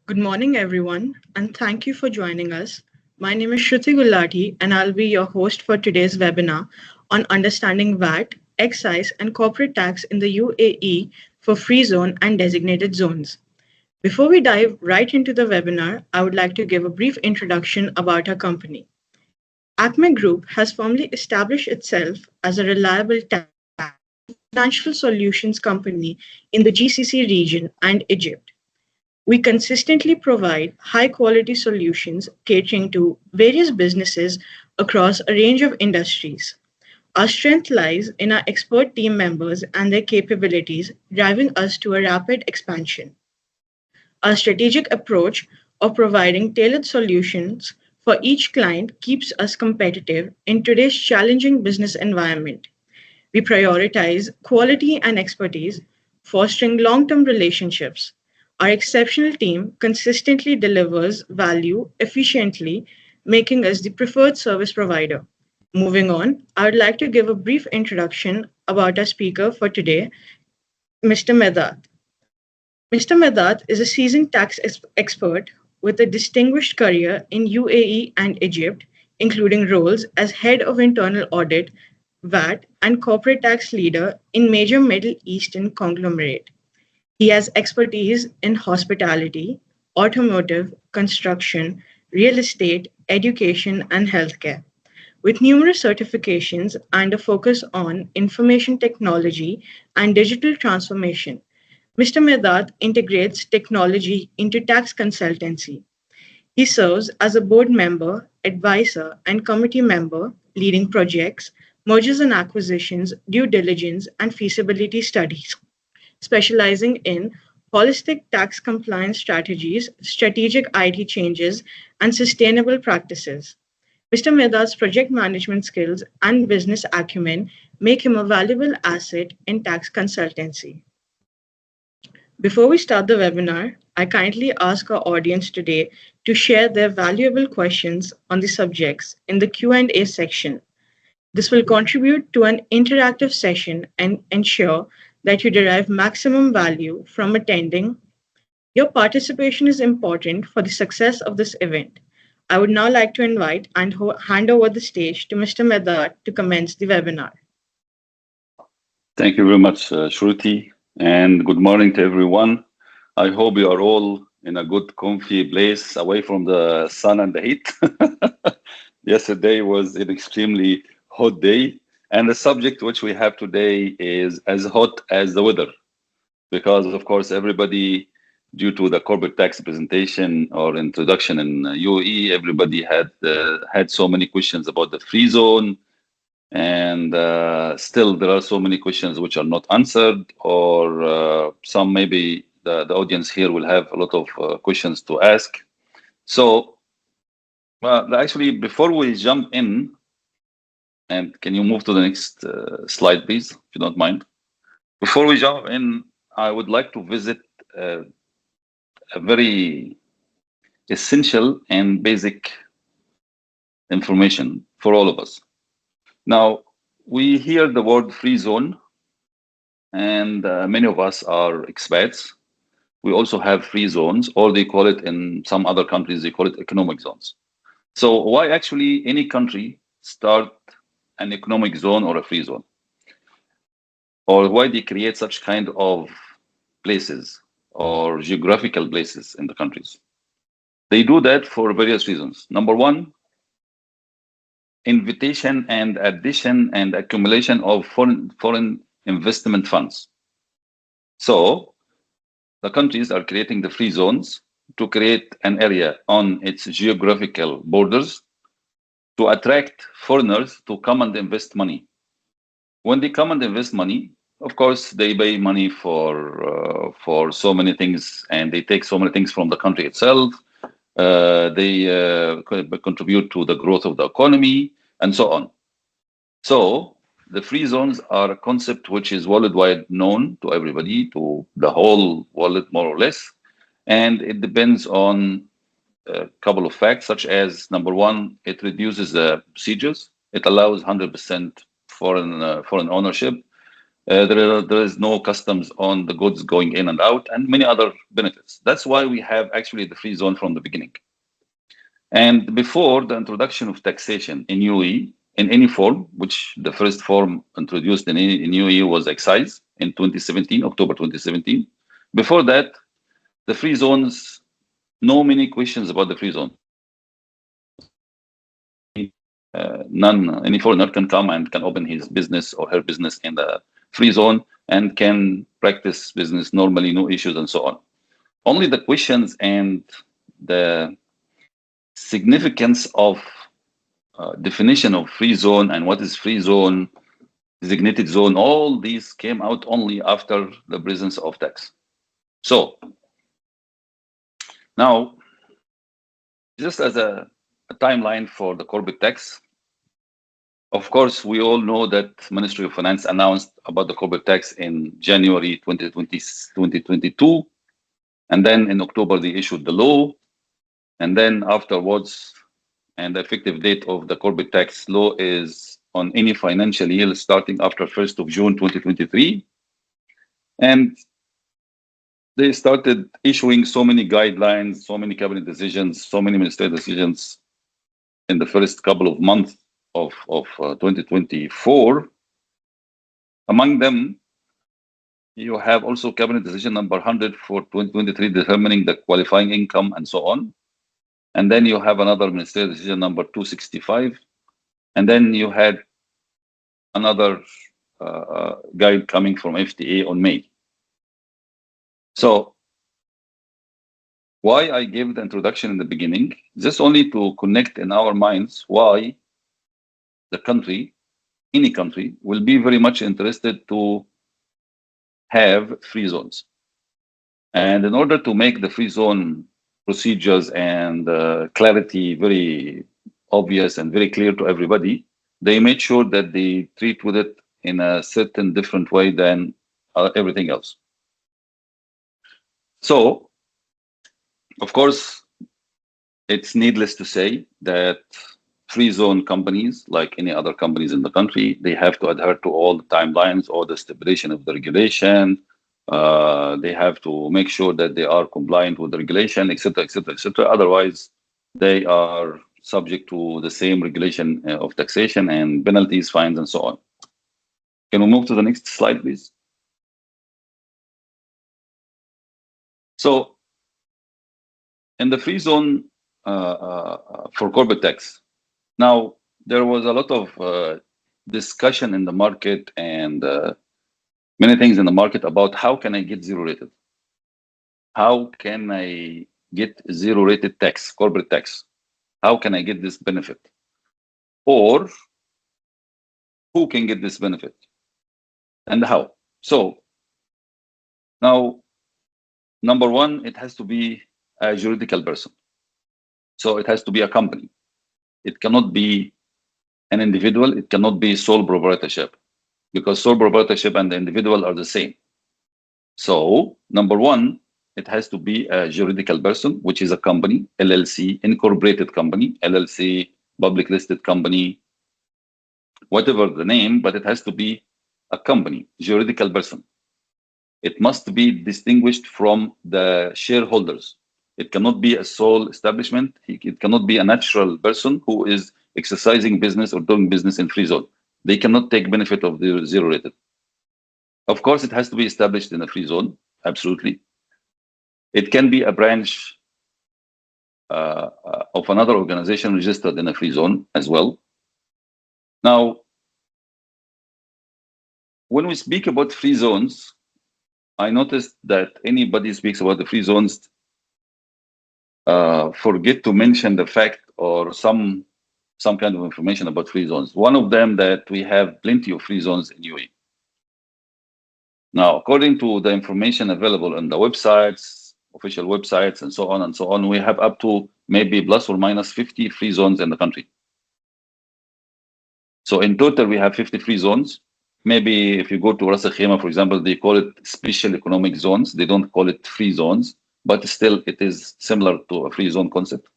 Good morning, everyone, and thank you for joining us. My name is Shruti Gulati, and I'll be your host for today's webinar on understanding VAT, excise, and corporate tax in the UAE for free zone and designated zones. Before we dive right into the webinar, I would like to give a brief introduction about our company. ACME Group has firmly established itself as a reliable tax and financial solutions company in the GCC region and Egypt. We consistently provide high quality solutions catering to various businesses across a range of industries. Our strength lies in our expert team members and their capabilities, driving us to a rapid expansion. Our strategic approach of providing tailored solutions for each client keeps us competitive in today's challenging business environment. We prioritize quality and expertise, fostering long term relationships. Our exceptional team consistently delivers value efficiently, making us the preferred service provider. Moving on, I would like to give a brief introduction about our speaker for today, Mr. Medat. Mr. Medat is a seasoned tax expert with a distinguished career in UAE and Egypt, including roles as head of internal audit, VAT, and corporate tax leader in major Middle Eastern conglomerate. He has expertise in hospitality, automotive, construction, real estate, education, and healthcare. With numerous certifications and a focus on information technology and digital transformation, Mr. Medad integrates technology into tax consultancy. He serves as a board member, advisor, and committee member, leading projects, mergers and acquisitions, due diligence, and feasibility studies, specializing in holistic tax compliance strategies, strategic IT changes, and sustainable practices. Mr. Medad's project management skills and business acumen make him a valuable asset in tax consultancy. Before we start the webinar, I kindly ask our audience today to share their valuable questions on the subjects in the Q&A section. This will contribute to an interactive session and ensure that you derive maximum value from attending. Your participation is important for the success of this event. I would now like to invite and hand over the stage to Mr. Medad to commence the webinar. Thank you very much, Shruti, and good morning to everyone. I hope you are all in a good, comfy place away from the sun and the heat. Yesterday was an extremely hot day, and the subject which we have today is as hot as the weather, because of course everybody, due to the corporate tax presentation or introduction in UAE, everybody had so many questions about the free zone, and still there are so many questions which are not answered, or some maybe the audience here will have a lot of questions to ask. So actually, before we jump in, and can you move to the next slide, please, if you don't mind? Before we jump in, I would like to visit a very essential and basic information for all of us. Now, we hear the word free zone, and many of us are expats. We also have free zones, or they call it in some other countries, they call it economic zones. So why actually any country start an economic zone or a free zone? Or why they create such kind of places or geographical places in the countries? They do that for various reasons. Number one, invitation and addition and accumulation of foreign investment funds. So the countries are creating the free zones to create an area on its geographical borders to attract foreigners to come and invest money. When they come and invest money, of course, they pay money for so many things, and they take so many things from the country itself. They contribute to the growth of the economy, and so on. So the free zones are a concept which is worldwide known to everybody, to the whole world, more or less. And it depends on a couple of facts, such as, number one, it reduces the procedures. It allows 100% foreign ownership. There is no customs on the goods going in and out, and many other benefits. That's why we have actually the free zone from the beginning. And before the introduction of taxation in UAE in any form, which the first form introduced in UAE was excise in 2017, October 2017. Before that, the free zones, no many questions about the free zone. None, any foreigner can come and can open his business or her business in the free zone and can practice business normally, no issues and so on. Only the questions and the significance of definition of free zone and what is free zone, designated zone, all these came out only after the presence of tax. So now, just as a timeline for the corporate tax, of course, we all know that Ministry of Finance announced about the corporate tax in January 2022. And then in October, they issued the law. And then afterwards, and the effective date of the corporate tax law is on any financial year starting after 1st of June 2023. And they started issuing so many guidelines, so many cabinet decisions, so many ministerial decisions in the first couple of months of 2024. Among them, you have also cabinet decision number 100 for 2023 determining the qualifying income and so on. And then you have another ministerial decision number 265. And then you had another guide coming from FTA on May. So why I gave the introduction in the beginning, just only to connect in our minds why the country, any country, will be very much interested to have free zones. And in order to make the free zone procedures and clarity very obvious and very clear to everybody, they made sure that they treat with it in a certain different way than everything else. So, of course, it's needless to say that free zone companies, like any other companies in the country, they have to adhere to all the timelines or the stipulation of the regulation. They have to make sure that they are compliant with the regulation, etc., etc., etc. Otherwise, they are subject to the same regulation of taxation and penalties, fines, and so on. Can we move to the next slide, please? So, in the free zone for corporate tax, now there was a lot of discussion in the market and many things in the market about how can I get zero rated? How can I get zero rated tax, corporate tax? How can I get this benefit? Or who can get this benefit? And how? So now, number one, it has to be a juridical person. So it has to be a company. It cannot be an individual. It cannot be sole proprietorship, because sole proprietorship and the individual are the same. So number one, it has to be a juridical person, which is a company, LLC, incorporated company, LLC, public listed company, whatever the name, but it has to be a company, juridical person. It must be distinguished from the shareholders. It cannot be a sole establishment. It cannot be a natural person who is exercising business or doing business in free zone. They cannot take benefit of the zero rated. Of course, it has to be established in a free zone, absolutely. It can be a branch of another organization registered in a free zone as well. Now, when we speak about free zones, I noticed that anybody speaks about the free zones forget to mention the fact or some kind of information about free zones. One of them that we have plenty of free zones in UAE. Now, according to the information available on the websites, official websites, and so on, we have up to maybe plus or minus 50 free zones in the country. So in total, we have 50 free zones. Maybe if you go to Ras Al Khaimah, for example, they call it special economic zones. They don't call it free zones, but still it is similar to a free zone concept.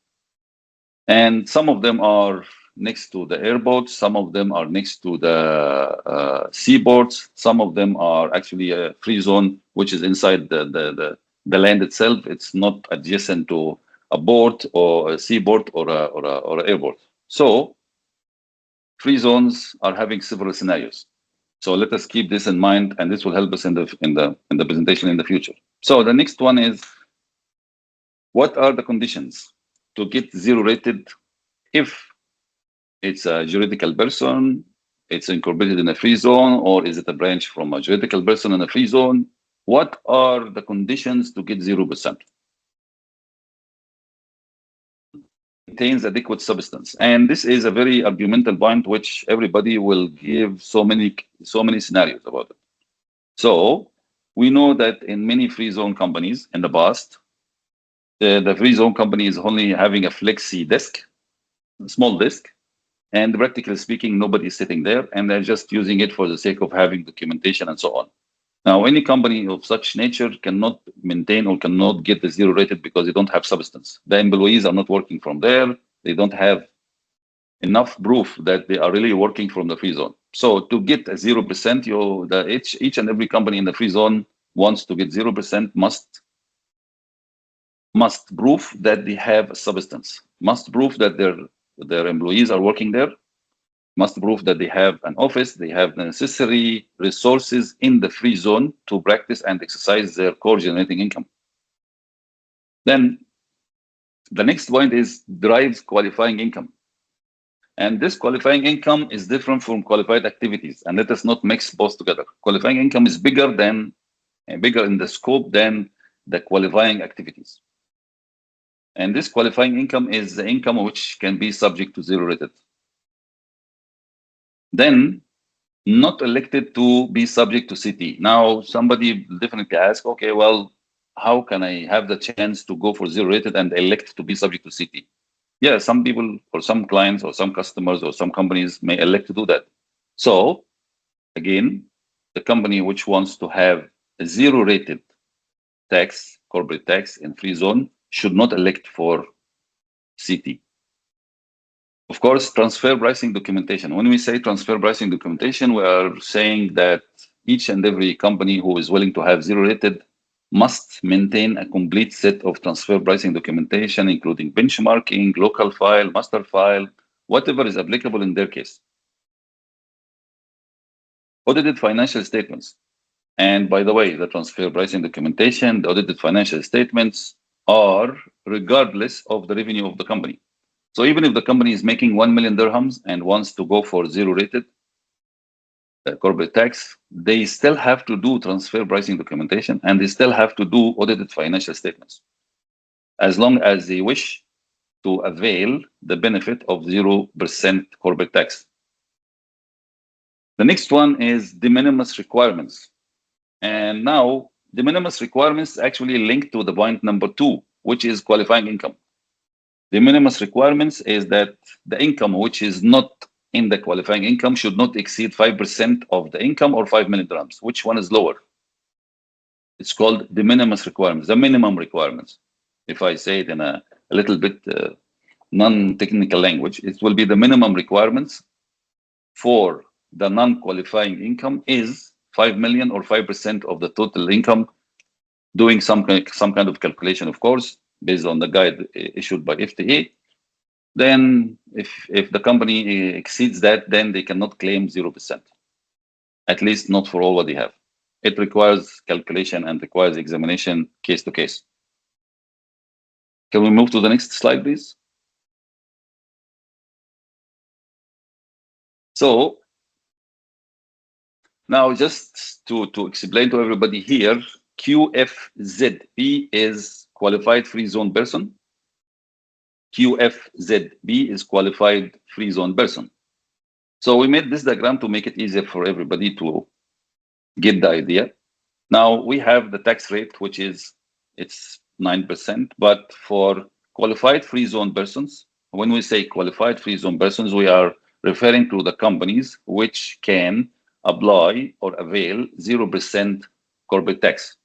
And some of them are next to the airports, some of them are next to the seaports, some of them are actually a free zone, which is inside the land itself. It's not adjacent to a port or a seaport or an airport. So free zones are having several scenarios. So let us keep this in mind, and this will help us in the presentation in the future. So the next one is, what are the conditions to get zero rated if it's a juridical person, it's incorporated in a free zone, or is it a branch from a juridical person in a free zone? What are the conditions to get 0%? Contains adequate substance, and this is a very argumental point which everybody will give so many scenarios about it. So we know that in many free zone companies in the past, the free zone company is only having a flexi disk, a small disk, and practically speaking, nobody is sitting there, and they're just using it for the sake of having documentation and so on. Now, any company of such nature cannot maintain or cannot get the zero rated because they don't have substance. The employees are not working from there. They don't have enough proof that they are really working from the free zone. So to get a 0%, each and every company in the free zone wants to get 0% must prove that they have substance, must prove that their employees are working there, must prove that they have an office, they have the necessary resources in the free zone to practice and exercise their core generating income. Then the next point is drives qualifying income. And this qualifying income is different from qualified activities. And let us not mix both together. Qualifying income is bigger in the scope than the qualifying activities. And this qualifying income is the income which can be subject to zero rated. Then not elected to be subject to CT. Now, somebody definitely ask, okay, well, how can I have the chance to go for zero rated and elect to be subject to CT? Yeah, some people or some clients or some customers or some companies may elect to do that. So again, the company which wants to have a zero rated tax, corporate tax in free zone should not elect for CT. Of course, transfer pricing documentation. When we say transfer pricing documentation, we are saying that each and every company who is willing to have zero rated must maintain a complete set of transfer pricing documentation, including benchmarking, local file, master file, whatever is applicable in their case. Audited financial statements. And by the way, the transfer pricing documentation, the audited financial statements are regardless of the revenue of the company. So even if the company is making 1 million dirhams and wants to go for zero rated corporate tax, they still have to do transfer pricing documentation and they still have to do audited financial statements, as long as they wish to avail the benefit of 0% corporate tax. The next one is de minimis requirements. And now de minimis requirements actually linked to the point number 2, which is qualifying income. The minimus requirements is that the income which is not in the qualifying income should not exceed 5% of the income or 5 million dirhams. Which one is lower? It's called the minimus requirements, the minimum requirements. If I say it in a little bit non-technical language, it will be the minimum requirements for the non-qualifying income is 5 million or 5% of the total income, doing some kind of calculation, of course, based on the guide issued by FTA. Then if the company exceeds that, then they cannot claim 0%, at least not for all what they have. It requires calculation and requires examination case to case. Can we move to the next slide, please? So now just to explain to everybody here, QFZB is qualified free zone person. QFZB is qualified free zone person. So we made this diagram to make it easier for everybody to get the idea. Now we have the tax rate, which is it's 9%, but for qualified free zone persons, when we say qualified free zone persons, we are referring to the companies which can apply or avail 0% corporate tax.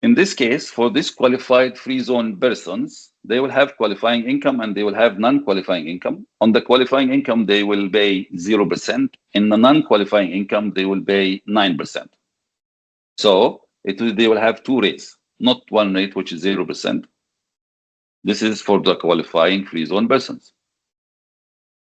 In this case, for this qualified free zone persons, they will have qualifying income and they will have non-qualifying income. On the qualifying income, they will pay 0%. In the non-qualifying income, they will pay 9%. So they will have two rates, not one rate, which is 0%. This is for the qualifying free zone persons.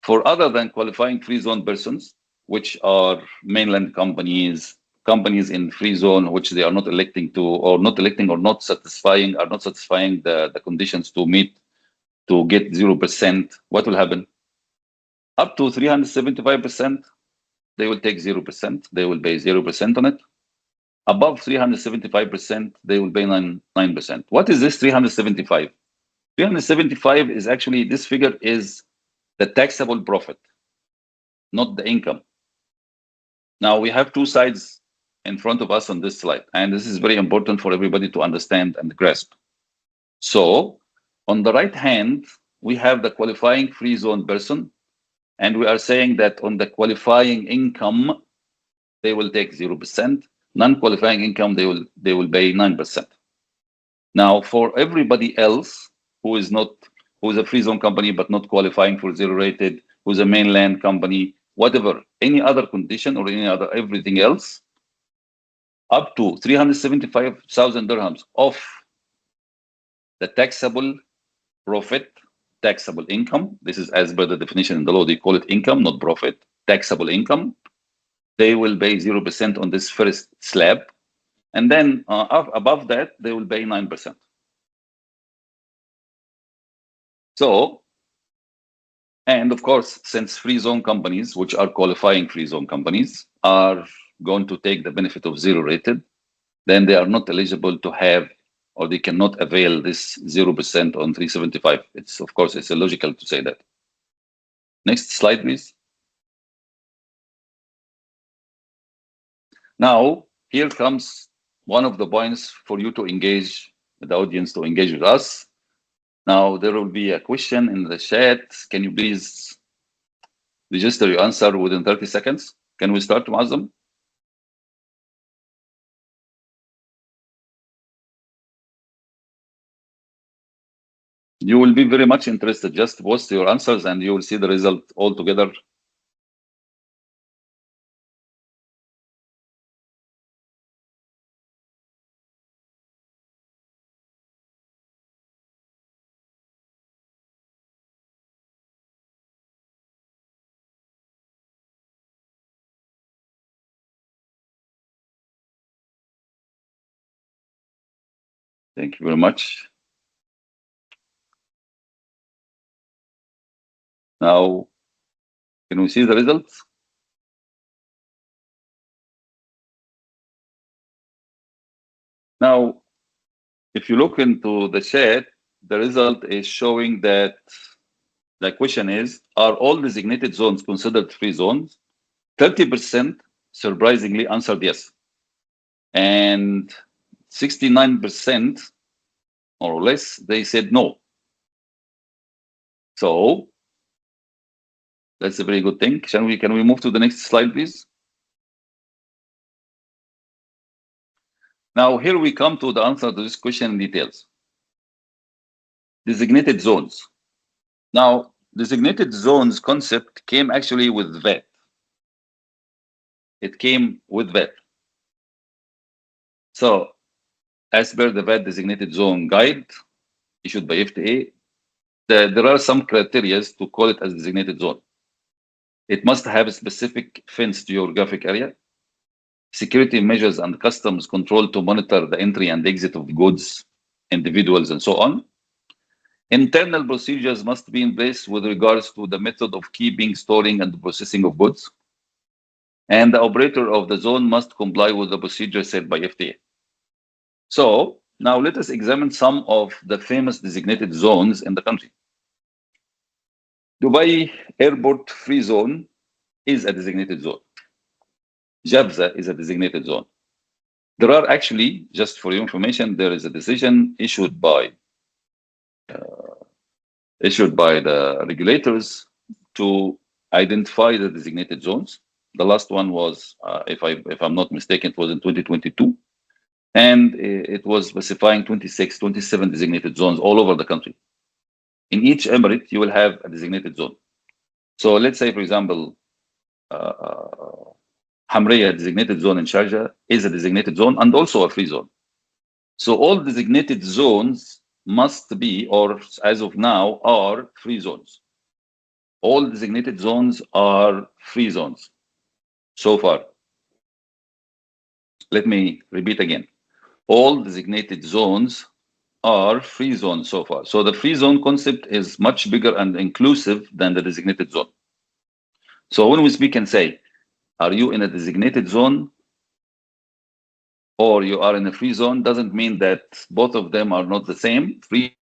For other than qualifying free zone persons, which are mainland companies, companies in free zone, which they are not electing to, or not electing or not satisfying, are not satisfying the conditions to meet to get 0%, what will happen? Up to 375%, they will take 0%. They will pay 0% on it. Above 375%, they will pay 9%. What is this 375? 375 is actually, this figure is the taxable profit, not the income. Now we have two sides in front of us on this slide, and this is very important for everybody to understand and grasp. So on the right hand, we have the qualifying free zone person, and we are saying that on the qualifying income, they will take 0%. Non-qualifying income, they will pay 9%. Now for everybody else who is a free zone company but not qualifying for zero rated, who's a mainland company, whatever, any other condition or any other everything else, up to 375,000 dirhams of the taxable profit, taxable income. This is as per the definition in the law. They call it income, not profit. Taxable income. They will pay 0% on this first slab, and then above that they will pay 9%. So, and of course, since free zone companies, which are qualifying free zone companies, are going to take the benefit of zero rated, then they are not eligible to have, or they cannot avail this 0% on 375. Of course, it's illogical to say that. Next slide, please. Now, here comes one of the points for you to engage with the audience, to engage with us. Now, there will be a question in the chat. Can you please register your answer within 30 seconds? Can we start, Muazzam? You will be very much interested. Just post your answers and you will see the result all together. Thank you very much. Now, can we see the results? Now, if you look into the chat, the result is showing that the question is, are all designated zones considered free zones? 30% surprisingly answered yes. And 69%, more or less, they said no. So that's a very good thing. Can we move to the next slide, please? Now, here we come to the answer to this question in details. Designated zones. Now, designated zones concept came actually with VAT. It came with VAT. So, as per the VAT designated zone guide issued by FTA, there are some criteria to call it as designated zone. It must have a specific fenced geographic area, security measures and customs control to monitor the entry and exit of goods, individuals, and so on. Internal procedures must be in place with regards to the method of keeping, storing, and processing of goods. And the operator of the zone must comply with the procedure set by FTA. So now let us examine some of the famous designated zones in the country. Dubai Airport Free Zone is a designated zone. Jabza is a designated zone. There are actually, just for your information, there is a decision issued by the regulators to identify the designated zones. The last one was, if I'm not mistaken, it was in 2022. And it was specifying 26, 27 designated zones all over the country. In each emirate, you will have a designated zone. So let's say, for example, Hamriyah designated zone in Sharjah is a designated zone and also a free zone. So all designated zones must be, or as of now, are free zones. All designated zones are free zones so far. Let me repeat again. All designated zones are free zones so far. So the free zone concept is much bigger and inclusive than the designated zone. So when we speak and say, are you in a designated zone or you are in a free zone, doesn't mean that both of them are not the same. Free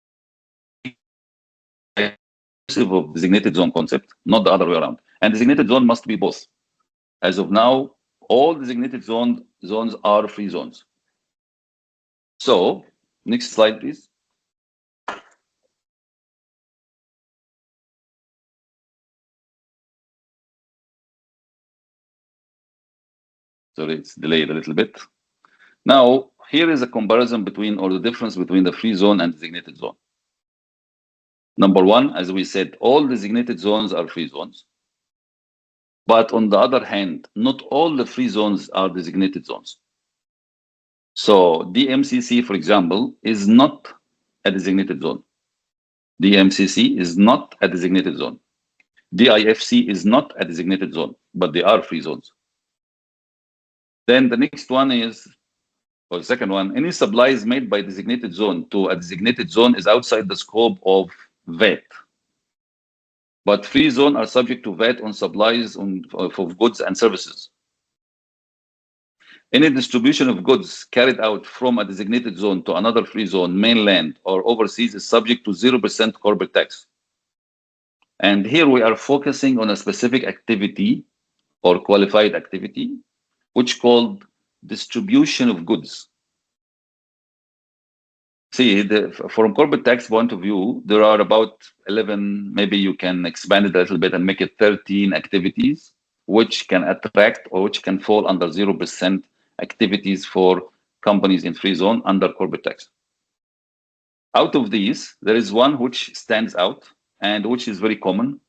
inclusive of designated zone concept, not the other way around. And designated zone must be both. As of now, all designated zones are free zones. So next slide, please. Sorry, it's delayed a little bit. Now, here is a comparison between, or the difference between the free zone and designated zone. Number one, as we said, all designated zones are free zones. But on the other hand, not all the free zones are designated zones. So DMCC, for example, is not a designated zone. DMCC is not a designated zone. DIFC is not a designated zone, but they are free zones. Then the next one is, or the second one, any supplies made by designated zone to a designated zone is outside the scope of VAT. But free zone are subject to VAT on supplies of goods and services. Any distribution of goods carried out from a designated zone to another free zone, mainland or overseas, is subject to 0% corporate tax. And here we are focusing on a specific activity or qualified activity, which called distribution of goods. See, from corporate tax point of view, there are about 11, maybe you can expand it a little bit and make it 13 activities, which can attract or which can fall under 0% activities for companies in free zone under corporate tax. Out of these, there is one which stands out and which is very common.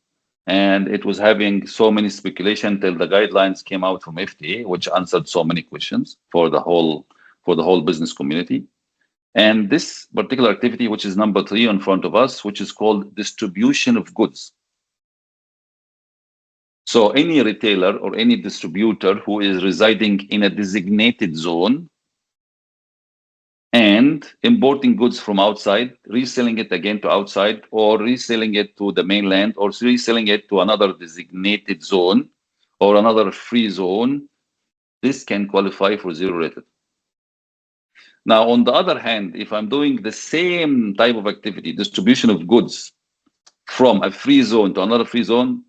And it was having so many speculation till the guidelines came out from FTA, which answered so many questions for the whole business community. And this particular activity, which is number 3 in front of us, which is called distribution of goods. So any retailer or any distributor who is residing in a designated zone and importing goods from outside, reselling it again to outside, or reselling it to the mainland, or reselling it to another designated zone or another free zone, this can qualify for zero rated. Now, on the other hand, if I'm doing the same type of activity, distribution of goods from a free zone to another free zone,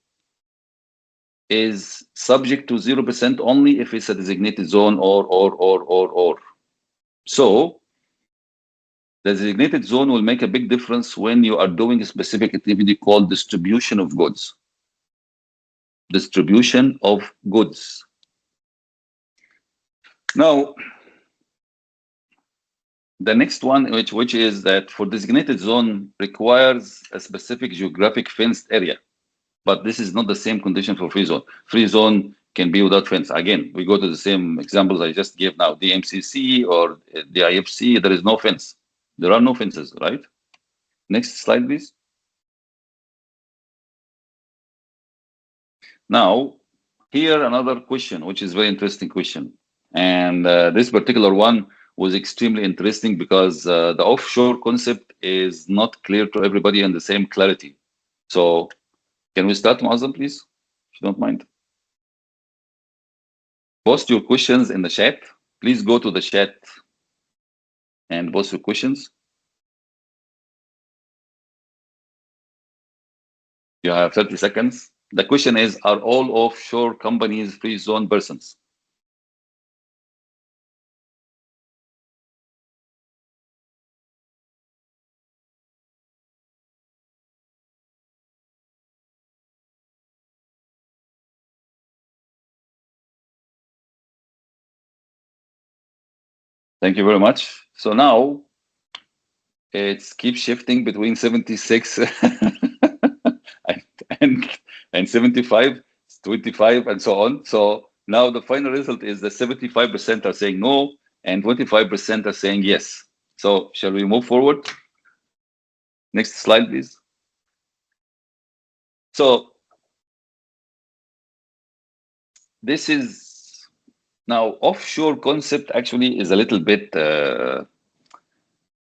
is subject to 0% only if it's a designated zone or. So the designated zone will make a big difference when you are doing a specific activity called distribution of goods. Distribution of goods. Now, the next one, which is that for designated zone requires a specific geographic fenced area. But this is not the same condition for free zone. Free zone can be without fence. Again, we go to the same examples I just gave now. The MCC or the IFC, there is no fence. There are no fences, right? Next slide, please. Now, here another question, which is very interesting question. And this particular one was extremely interesting because the offshore concept is not clear to everybody and the same clarity. So can we start, Muazzam, please, if you don't mind? Post your questions in the chat. Please go to the chat and post your questions. You have 30 seconds. The question is, are all offshore companies free zone persons? Thank you very much. So now it's keep shifting between 76 and, and, and 75, 25, and so on. So now the final result is that 75% are saying no and 25% are saying yes. So shall we move forward? Next slide, please. So this is now offshore concept actually is a little bit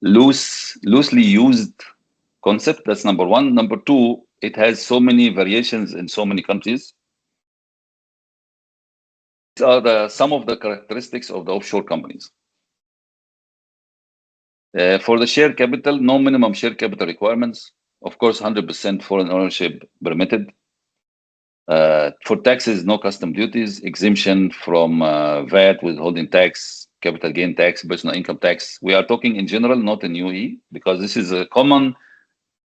loosely used concept. That's number one. Number two, it has so many variations in so many countries. These are some of the characteristics of the offshore companies. For the share capital, no minimum share capital requirements. Of course, 100% foreign ownership permitted. For taxes, no custom duties, exemption from VAT, withholding tax, capital gain tax, personal income tax. We are talking in general, not in UAE, because this is a common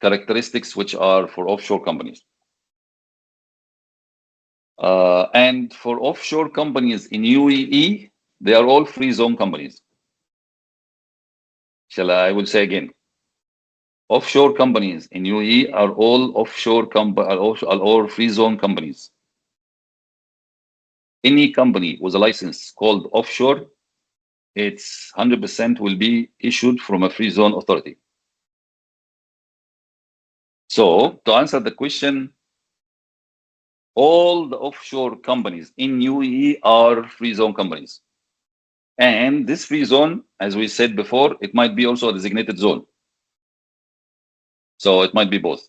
characteristics which are for offshore companies. And for offshore companies in UAE, they are all free zone companies. I will say again. Offshore companies in UAE are all are all free zone companies. Any company with a license called offshore, it's 100% will be issued from a free zone authority. So to answer the question, all the offshore companies in UAE are free zone companies. And this free zone, as we said before, it might be also a designated zone. So it might be both.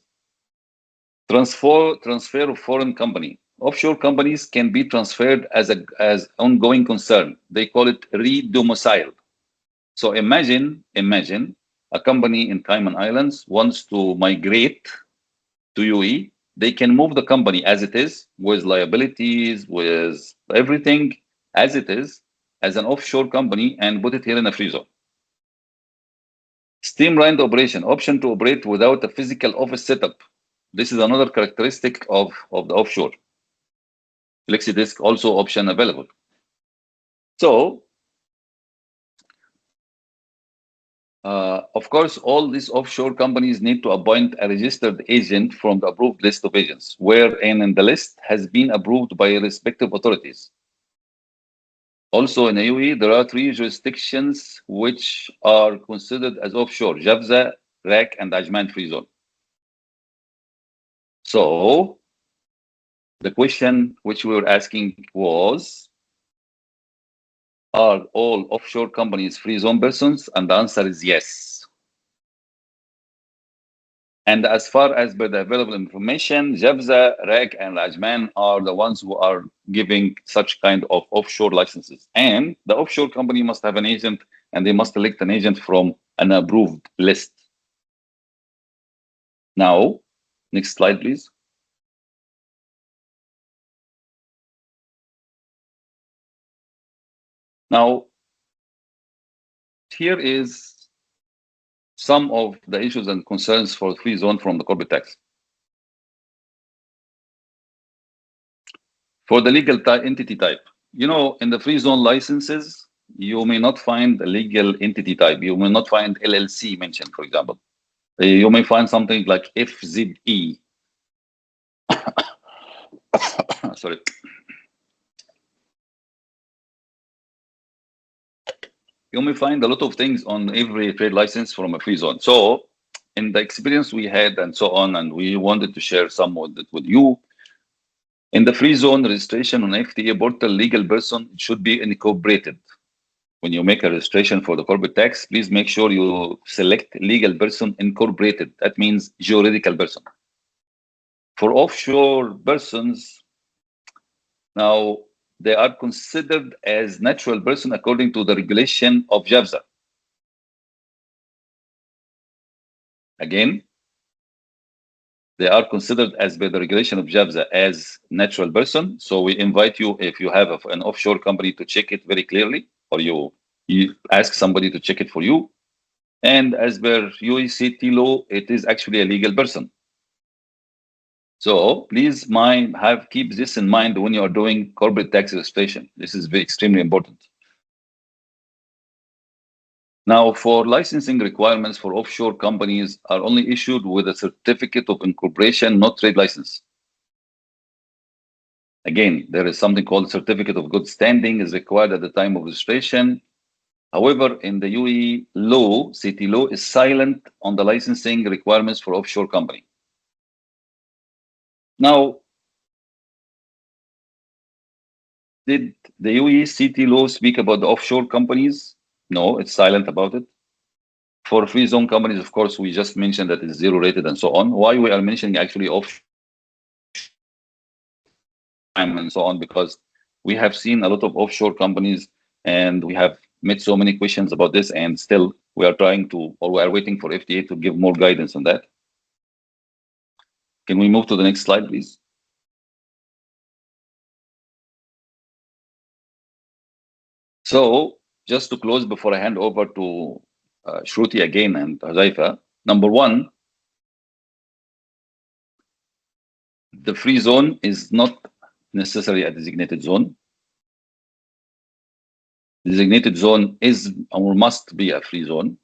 Transfer of foreign company. Offshore companies can be transferred as ongoing concern. They call it re-domicile. So imagine a company in Cayman Islands wants to migrate to UAE. They can move the company as it is, with liabilities, with everything as it is, as an offshore company, and put it here in a free zone. Streamlined operation, option to operate without a physical office setup. This is another characteristic of the offshore. FlexiDisk also option available. So, of course, all these offshore companies need to appoint a registered agent from the approved list of agents, wherein the list has been approved by respective authorities. Also in UAE, there are 3 jurisdictions which are considered as offshore: Jafza, RAK, and Ajman Free Zone. So, the question which we were asking was, are all offshore companies free zone persons? And the answer is yes. And as far as by the available information, Jafza, RAK, and Ajman are the ones who are giving such kind of offshore licenses. And the offshore company must have an agent, and they must elect an agent from an approved list. Now, next slide, please. Now, here is some of the issues and concerns for free zone from the corporate tax. For the legal entity type, you know, in the free zone licenses, you may not find a legal entity type. You may not find LLC mentioned, for example. You may find something like FZE. Sorry. You may find a lot of things on every trade license from a free zone. So in the experience we had and so on, and we wanted to share some with you, in the free zone registration on FTA portal, legal person should be incorporated. When you make a registration for the corporate tax, please make sure you select legal person incorporated. That means juridical person. For offshore persons, now they are considered as natural person according to the regulation of JAFZA. Again, they are considered as by the regulation of JAFZA as natural person. So we invite you, if you have an offshore company, to check it very clearly, or you ask somebody to check it for you. And as per UAE law, it is actually a legal person. So please keep this in mind when you are doing corporate tax registration. This is extremely important. Now, for licensing requirements for offshore companies are only issued with a certificate of incorporation, not trade license. Again, there is something called certificate of good standing is required at the time of registration. However, in the UAE law, city law is silent on the licensing requirements for offshore company. Now, did the UAE city law speak about the offshore companies? No, it's silent about it. For free zone companies, of course, we just mentioned that it's zero rated and so on. Why we are mentioning actually offshore and so on? Because we have seen a lot of offshore companies and we have met so many questions about this, and still we are trying to, or we are waiting for FTA to give more guidance on that. Can we move to the next slide, please? So just to close before I hand over to Shruti again and Huzaifa, number one, the free zone is not necessarily a designated zone. Designated zone is or must be a free zone.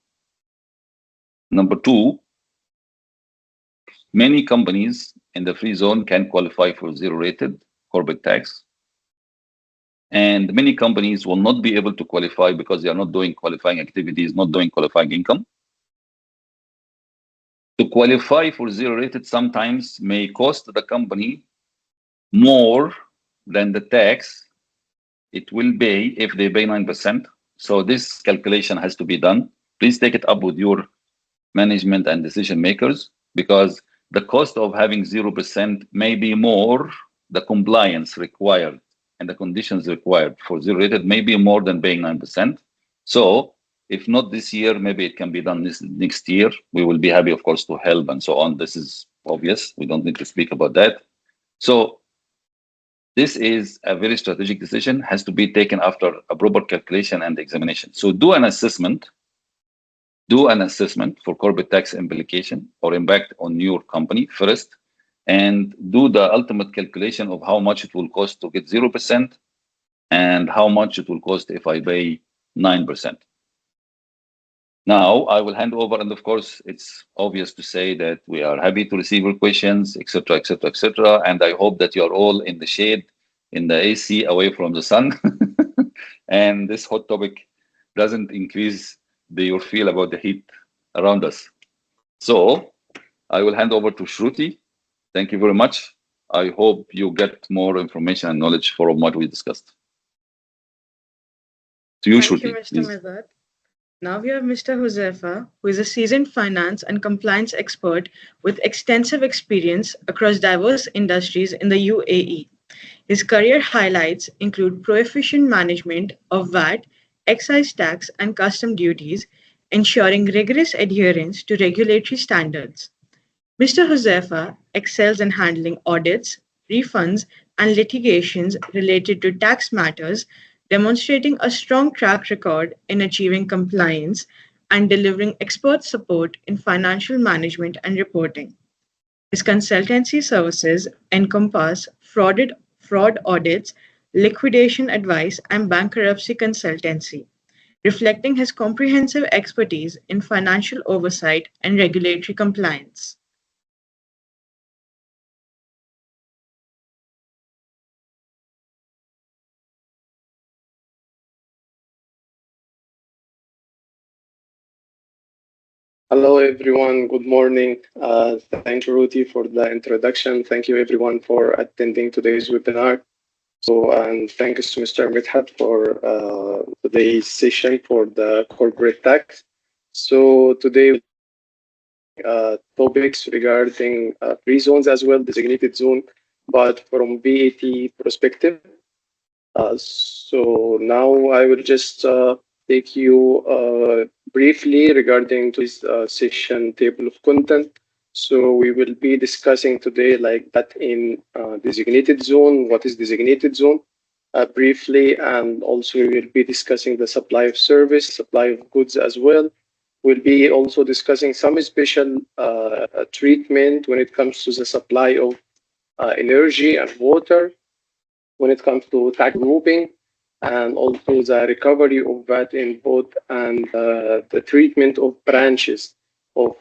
Number two, many companies in the free zone can qualify for zero rated corporate tax. And many companies will not be able to qualify because they are not doing qualifying activities, not doing qualifying income. To qualify for zero rated sometimes may cost the company more than the tax it will pay if they pay 9%. So this calculation has to be done. Please take it up with your management and decision makers, because the cost of having 0% may be more, the compliance required and the conditions required for zero rated may be more than paying 9%. So if not this year, maybe it can be done next year. We will be happy, of course, to help and so on. This is obvious. We don't need to speak about that. So this is a very strategic decision, has to be taken after a proper calculation and examination. So do an assessment for corporate tax implication or impact on your company first, and do the ultimate calculation of how much it will cost to get 0% and how much it will cost if I pay 9%. Now I will hand over, and of course it's obvious to say that we are happy to receive your questions, etc., etc., etc. And I hope that you are all in the shade, in the AC, away from the sun, and this hot topic doesn't increase your feel about the heat around us. So I will hand over to Shruti. Thank you very much. I hope you get more information and knowledge from what we discussed. To you, Thank you, Shruti, Mr. please. Mazat. Now we have Mr. Huzaifa, who is a seasoned finance and compliance expert with extensive experience across diverse industries in the UAE. His career highlights include proficient management of VAT, excise tax, and custom duties, ensuring rigorous adherence to regulatory standards. Mr. Huzaifa excels in handling audits, refunds, and litigations related to tax matters, demonstrating a strong track record in achieving compliance and delivering expert support in financial management and reporting. His consultancy services encompass fraud audits, liquidation advice, and bankruptcy consultancy, reflecting his comprehensive expertise in financial oversight and regulatory compliance. Hello, everyone. Good morning. Thank you, Ruti, for the introduction. Thank you, everyone, for attending today's webinar. So, and thanks to Mr. Midhat for today's session for the corporate tax. So today, topics regarding free zones as well, designated zone, but from VAT perspective. So now I will just take you briefly regarding this session table of content. So we will be discussing today like that in designated zone, what is designated zone briefly, and also we will be discussing the supply of service, supply of goods as well. We'll be also discussing some special treatment when it comes to the supply of energy and water when it comes to tax grouping. and also the recovery of VAT in both and the treatment of branches of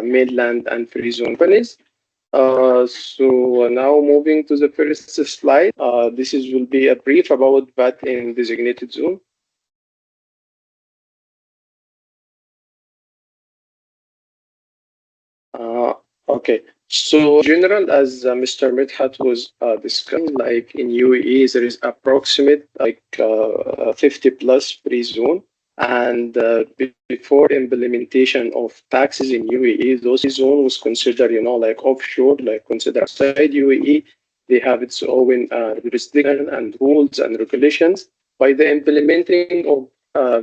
mainland and free zone companies. So now moving to the first slide, this will be a brief about VAT in designated zone. Okay, so in general, as Mr. Midhat was discussing, like in UAE, there is approximate 50 plus free zone. And before implementation of taxes in UAE, those zone was considered, like offshore, like considered outside UAE. They have its own jurisdiction and rules and regulations. By the implementing of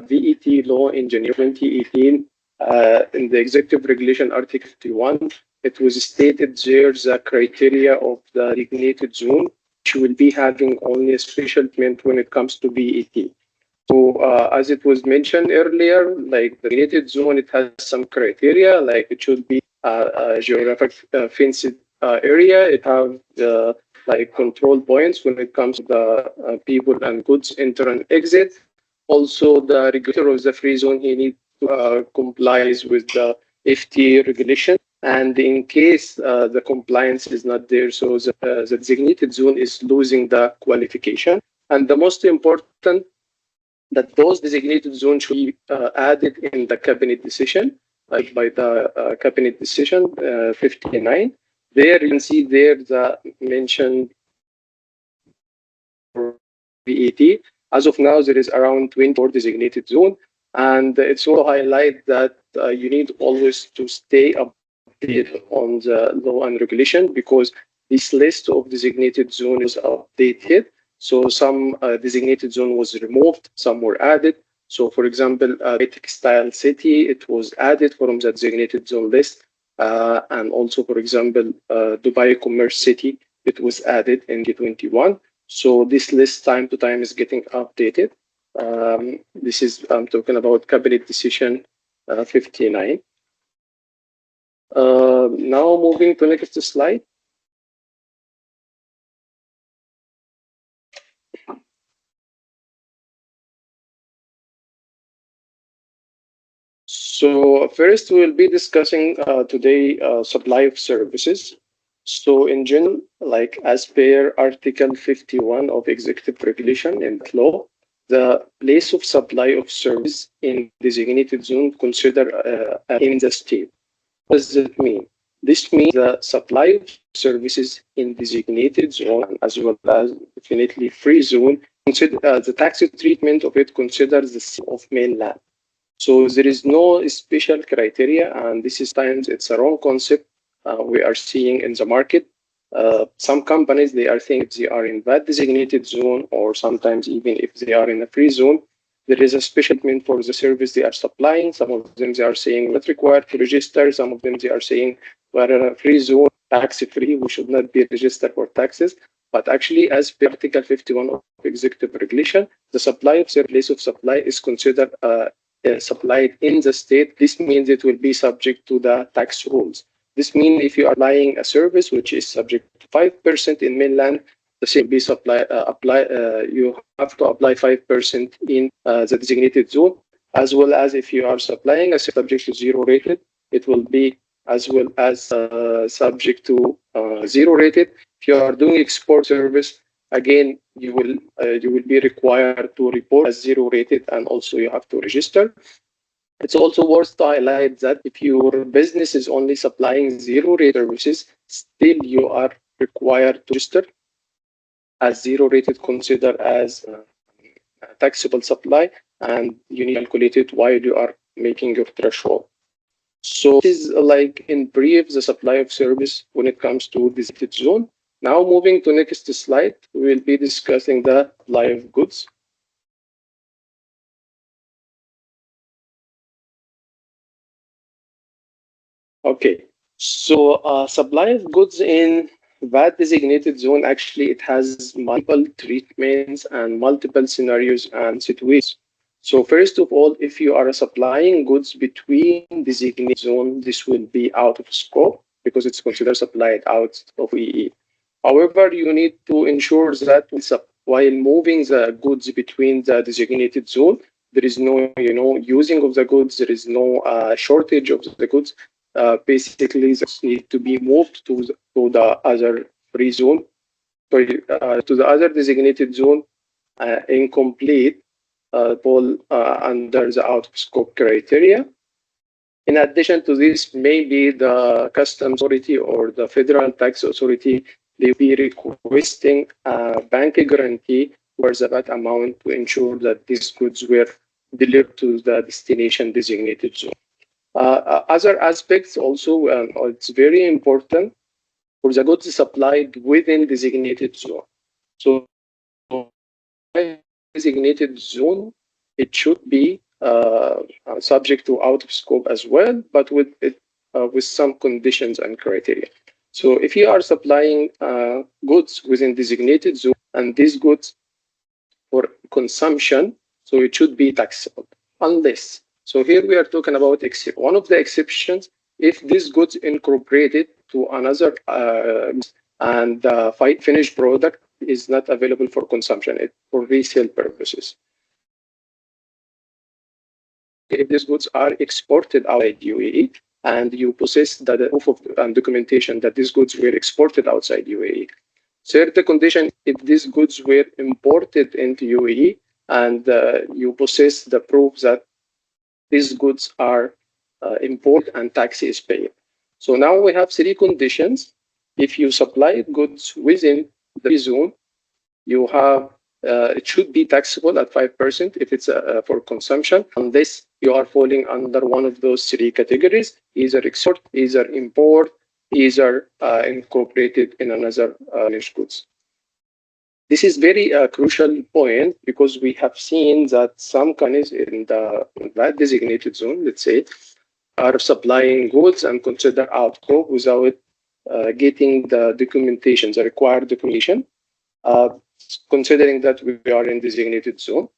VAT law in January 2018, in the Executive Regulation Article 51, it was stated there's a criteria of the designated zone, which will be having only a special treatment when it comes to VAT. So as it was mentioned earlier, like the designated zone, it has some criteria, like it should be a geographic fenced area. It have like control points when it comes to the people and goods enter and exit. Also, the regulator of the free zone, he needs to complies with the FTA regulation. And in case the compliance is not there, so the designated zone is losing the qualification. And the most important, that those designated zones should be added in the cabinet decision, like by the cabinet decision 59. There you can see there the mentioned VAT. As of now, there is around 24 designated zone, and it's also highlight that you need always to stay updated on the law and regulation, because this list of designated zone is updated. So some designated zone was removed, some were added. So for example, textile city, it was added from the designated zone list. And also, for example, Dubai Commerce City, it was added in 2021. So this list time to time is getting updated. This is, I'm talking about cabinet decision 59. Now moving to next slide. So first we'll be discussing today supply of services. So in general, like as per Article 51 of Executive Regulation and law, the place of supply of service in designated zone considered in the state. What does that mean? This means the supply of services in designated zone as well as definitely free zone, consider, the tax treatment of it considers the same of mainland. So there is no special criteria, and this is times it's a wrong concept we are seeing in the market. Some companies, they are thinking they are in that designated zone, or sometimes even if they are in a free zone, there is a special treatment for the service they are supplying. Some of them they are saying not required to register. Some of them they are saying we're in a free zone, tax free. We should not be registered for taxes. But actually, as per Article 51 of Executive Regulation, the supply of place of supply is considered supplied in the state. This means it will be subject to the tax rules. This means if you are buying a service which is subject to 5% in mainland, the same will be you have to apply 5% in the designated zone, as well as if you are supplying a subject to zero rated, it will be as well as subject to zero rated. If you are doing export service, again, you will be required to report as zero rated, and also you have to register. It's also worth to highlight that if your business is only supplying zero rate services, still you are required to register as zero rated, considered as a taxable supply, and you need to calculate it while you are making your threshold. So this is like in brief the supply of service when it comes to this zone. Now moving to next slide, we will be discussing the supply of goods. Okay, so supply of goods in that designated zone, actually it has multiple treatments and multiple scenarios and situations. So first of all, if you are supplying goods between designated zone, this will be out of scope because it's considered supplied out of EE. However, you need to ensure that while moving the goods between the designated zone. There is no, using of the goods. There is no shortage of the goods. Basically, they need to be moved to the other free zone, to the other designated zone, incomplete, fall under the out of scope criteria. In addition to this, maybe the customs authority or the federal tax authority, they will be requesting a bank guarantee for the VAT amount to ensure that these goods were delivered to the destination designated zone. Other aspects also, it's very important for the goods supplied within designated zone. So designated zone, it should be subject to out of scope as well, but with some conditions and criteria. So if you are supplying goods within designated zone and these goods for consumption, so it should be taxable, unless. So here we are talking about one of the exceptions, if these goods incorporated to another and the finished product is not available for consumption, for resale purposes. If these goods are exported outside UAE and you possess the proof of and documentation that these goods were exported outside UAE. Third condition, if these goods were imported into UAE and you possess the proof that these goods are imported and tax is paid. So now we have three conditions. If you supply goods within the zone, you have it should be taxable at 5% if it's for consumption, unless you are falling under one of those three categories, either export, either import, either incorporated in another finished goods. This is very crucial point because we have seen that some companies in that designated zone, let's say, are supplying goods and consider outgo without getting the documentation, the required documentation. Considering that we are in designated zone,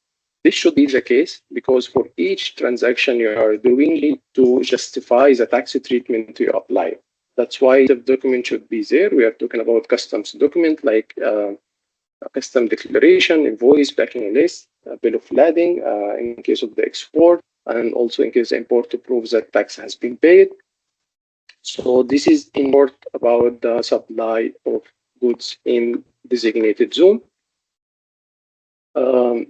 this should be the case because for each transaction you are doing, you need to justify the tax treatment you apply. That's why the document should be there. We are talking about customs document like custom declaration, invoice, packing list, bill of lading in case of the export, and also in case the import to prove that tax has been paid. So this is in short about the supply of goods in designated zone.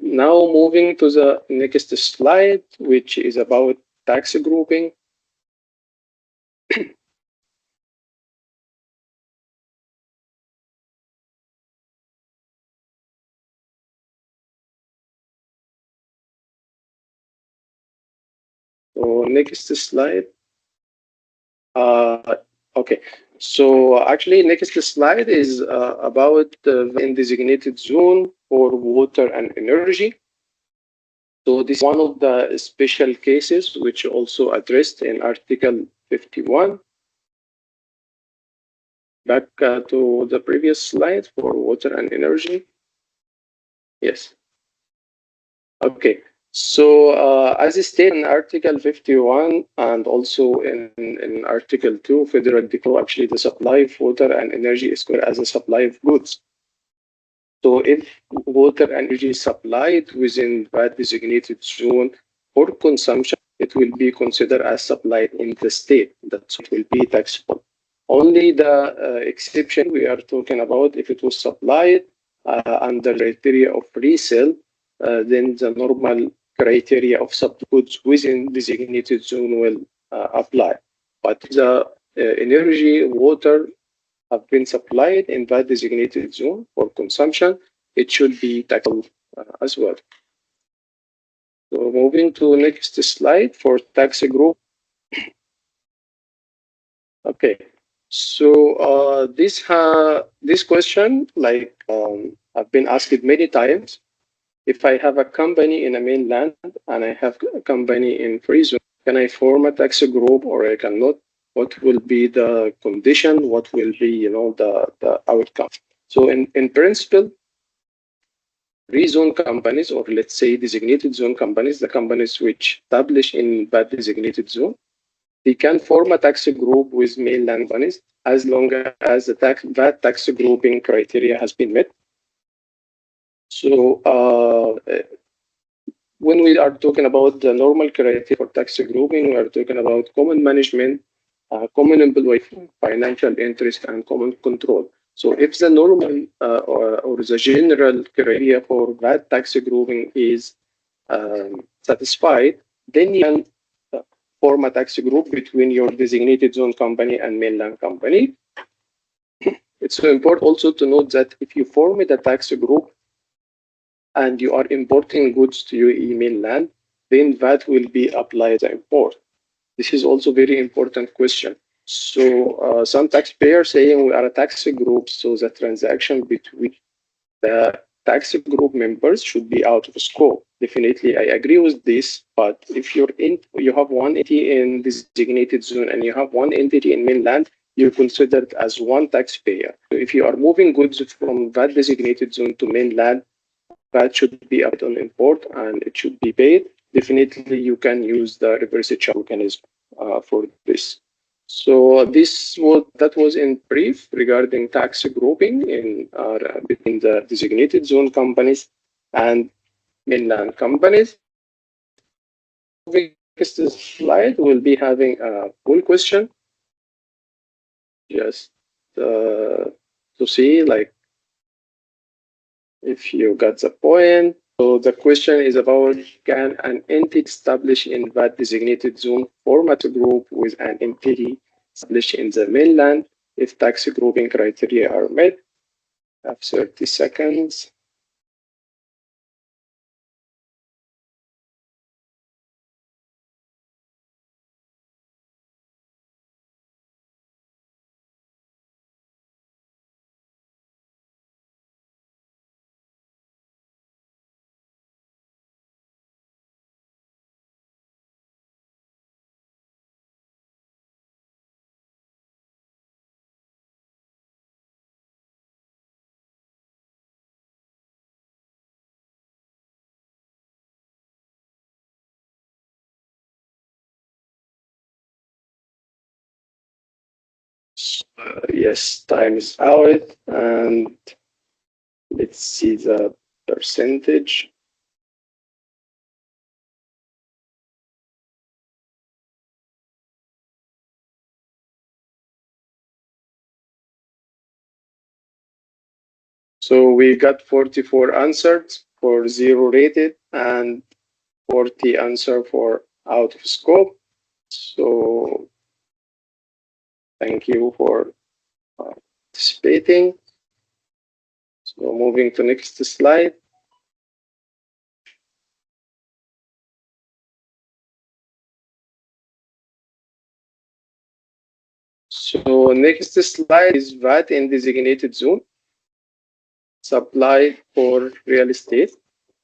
Now moving to the next slide, which is about tax grouping. So next slide. Okay. So actually, next slide is about in designated zone for water and energy. So this is one of the special cases which also addressed in Article 51. Back to the previous slide for water and energy. Yes. Okay. So as stated in Article 51 and also in Article 2, Federal Decree, actually the supply of water and energy is called as a supply of goods. So if water and energy is supplied within that designated zone for consumption, it will be considered as supplied in the state. That will be taxable. Only the exception we are talking about, if it was supplied under the criteria of resale, then the normal criteria of sub-goods within designated zone will apply. But the energy, water have been supplied in that designated zone for consumption, it should be taxable as well. So moving to next slide for tax group. Okay, so this question, like I've been asked many times. If I have a company in a mainland and I have a company in Freezone, can I form a tax group or I cannot? What will be the condition? What will be, the outcome? So in principle, Freezone companies, or let's say designated zone companies, the companies which establish in that designated zone, they can form a tax group with mainland companies as long as that tax grouping criteria has been met. So when we are talking about the normal criteria for tax grouping, we are talking about common management, common employee, financial interest, and common control. So if the normal or the general criteria for that tax grouping is satisfied, then you can form a tax group between your designated zone company and mainland company. It's so important also to note that if you form a tax group and you are importing goods to UAE mainland, then VAT will be applied to import. This is also very important question. So some taxpayers saying we are a tax group, so the transaction between the tax group members should be out of scope. Definitely, I agree with this. But if you have one entity in designated zone and you have one entity in mainland, you're considered as one taxpayer. So if you are moving goods from that designated zone to mainland, that should be applied on import and it should be paid. Definitely, you can use the reverse charge mechanism for this. So that was in brief regarding tax grouping in between the designated zone companies and mainland companies. Moving next slide, we'll be having a full question just to see like if you got the point. So the question is about, can an entity established in that designated zone form a group with an entity established in the mainland if tax grouping criteria are met? I have 30 seconds. Yes, time is out, and let's see the percentage. So we got 44 answers for zero rated and 40 answer for out of scope. So thank you for participating. So moving to next slide. So next slide is VAT in designated zone supply for real estate.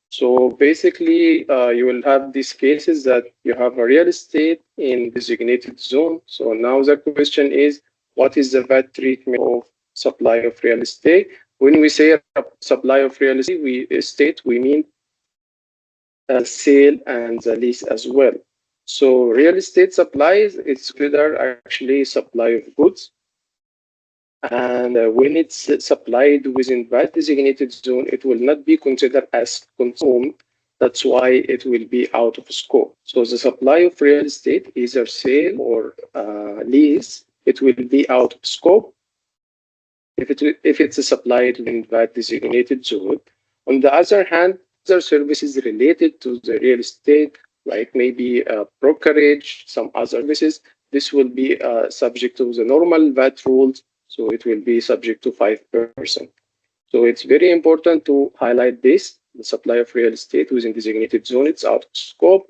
So basically, you will have these cases that you have a real estate in designated zone. So now the question is, what is the VAT treatment of supply of real estate? When we say supply of real estate, we mean sale and the lease as well. So real estate supplies, it's considered actually supply of goods. And when it's supplied within that designated zone, it will not be considered as consumed. That's why it will be out of scope. So the supply of real estate, either sale or lease, it will be out of scope if it's supplied in that designated zone. On the other hand, other services related to the real estate, like maybe brokerage, some other services, this will be subject to the normal VAT rules. So it will be subject to 5%. So it's very important to highlight this. The supply of real estate within designated zone, it's out of scope.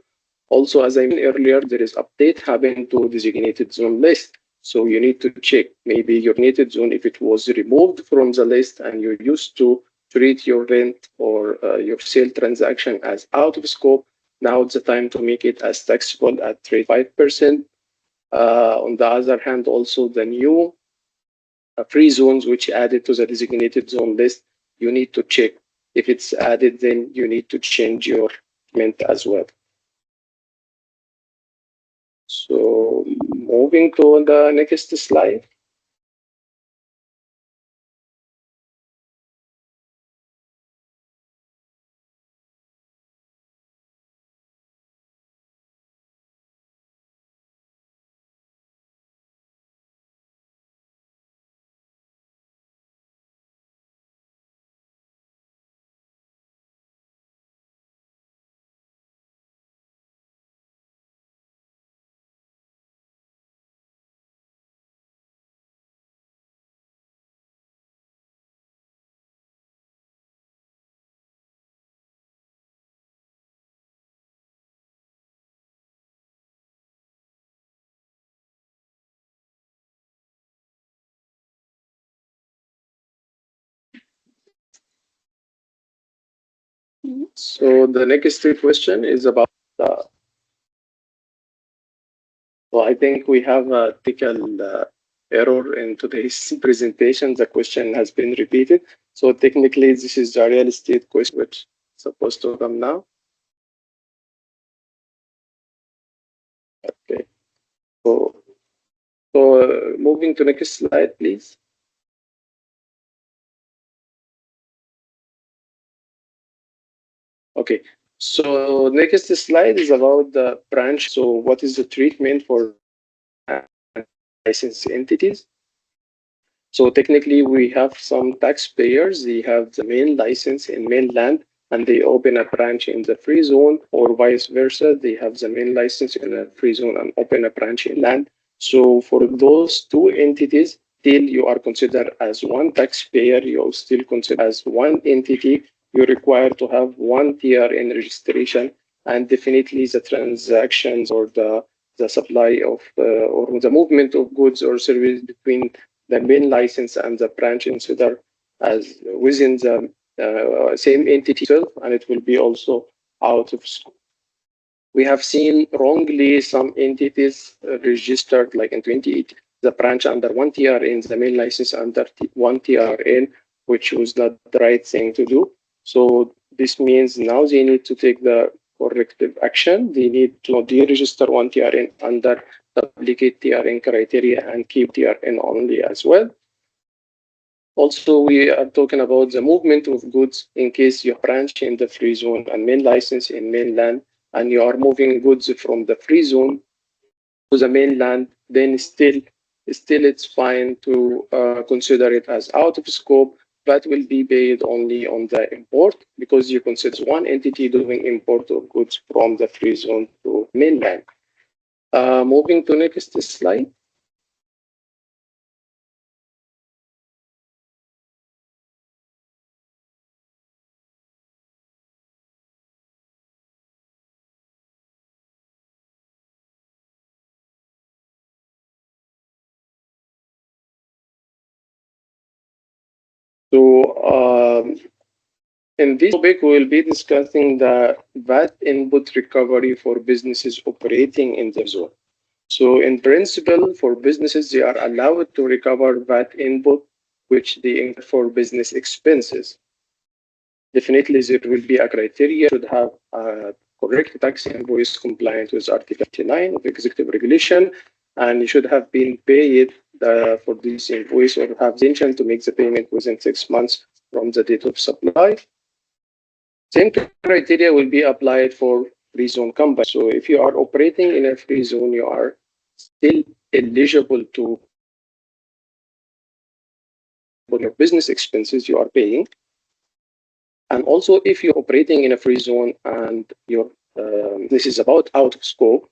Also, as I mentioned earlier, there is update happening to designated zone list. So you need to check maybe your designated zone, if it was removed from the list and you used to treat your rent or your sale transaction as out of scope. Now it's the time to make it as taxable at 35%. On the other hand, also the new free zones which added to the designated zone list, you need to check. If it's added, then you need to change your mint as well. So moving to the next slide. So the next question is about so I think we have a technical error in today's presentation. The question has been repeated. So technically, this is a real estate question which is supposed to come now. Okay. So moving to next slide, please. Okay. So next slide is about the branch. So what is the treatment for licensed entities? So technically, we have some taxpayers. They have the main license in mainland, and they open a branch in the free zone, or vice versa. They have the main license in a free zone and open a branch in land. So for those two entities, still you are considered as one taxpayer. You are still considered as one entity. You're required to have one TRN registration, and definitely the transactions or the supply of or the movement of goods or service between the main license and the branch consider as within the same entity itself, and it will be also out of scope. We have seen wrongly some entities registered like in 2018, the branch under one TRN, the main license under one TRN, which was not the right thing to do. So this means now they need to take the corrective action. They need to deregister one TRN under duplicate TRN criteria and keep TRN only as well. Also, we are talking about the movement of goods in case you branch in the free zone and main license in mainland, and you are moving goods from the free zone to the mainland, then still it's fine to consider it as out of scope. That will be paid only on the import because you consider one entity doing import of goods from the free zone to mainland. Moving to next slide. So in this topic, we will be discussing the VAT input recovery for businesses operating in the zone. So in principle, for businesses, they are allowed to recover VAT input, which they incur for business expenses. Definitely, there will be a criteria should have a correct tax invoice compliant with Article 59 of Executive Regulation, and you should have been paid for this invoice or have the intention to make the payment within 6 months from the date of supply. Same criteria will be applied for free zone companies. So if you are operating in a free zone, you are still eligible to for your business expenses you are paying. And also, if you're operating in a free zone and your this is about out of scope.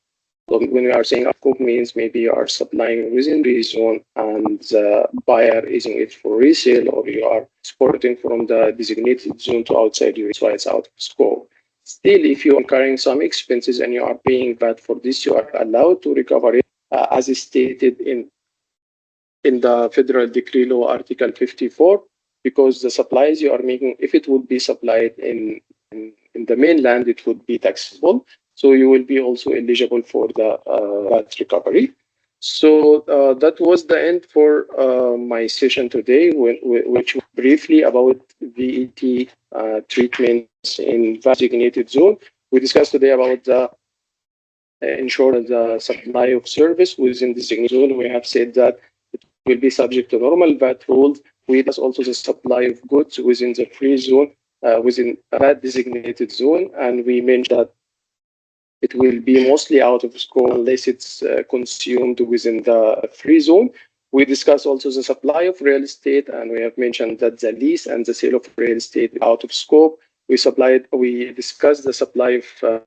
So when we are saying out of scope means maybe you are supplying within the zone and the buyer is using it for resale, or you are exporting from the designated zone to outside you, so it's out of scope. Still, if you are incurring some expenses and you are paying VAT for this, you are allowed to recover it as stated in the Federal Decree Law Article 54, because the supplies you are making, if it would be supplied in the mainland, it would be taxable. So you will be also eligible for the VAT recovery. So that was the end for my session today, which was briefly about VAT treatments in VAT designated zone. We discussed today about the ensure the supply of service within the designated zone. We have said that it will be subject to normal VAT rules. We discuss also the supply of goods within the free zone, within a VAT designated zone, and we mentioned that it will be mostly out of scope unless it's consumed within the free zone. We discuss also the supply of real estate, and we have mentioned that the lease and the sale of real estate out of scope. We discussed the supply of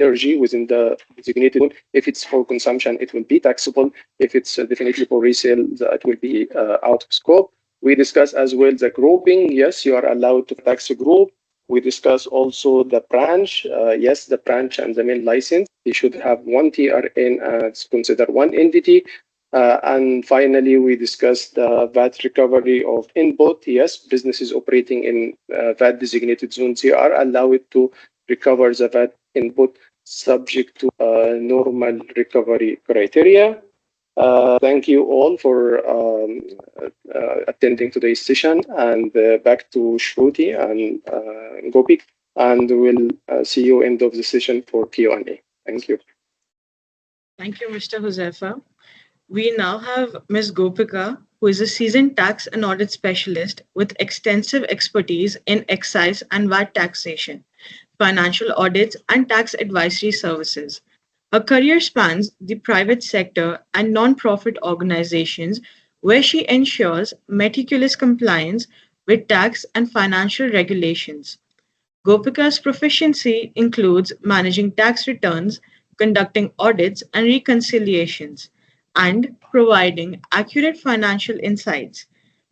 energy within the designated zone. If it's for consumption, it will be taxable. If it's definitely for resale, it will be out of scope. We discuss as well the grouping. Yes, you are allowed to tax a group. We discuss also the branch. Yes, the branch and the main license, they should have one TRN as considered one entity. And finally, we discussed the VAT recovery of input. Yes, businesses operating in VAT designated zones are allowed to recover the VAT input subject to normal recovery criteria. Thank you all for attending today's session, and back to Shruti and Gopi, and we'll see you end of the session for Q&A. Thank you. Thank you, Mr. Josefa. We now have Ms. Gopika, who is a seasoned tax and audit specialist with extensive expertise in excise and VAT taxation, financial audits, and tax advisory services. Her career spans the private sector and non-profit organizations where she ensures meticulous compliance with tax and financial regulations. Gopika's proficiency includes managing tax returns, conducting audits and reconciliations, and providing accurate financial insights.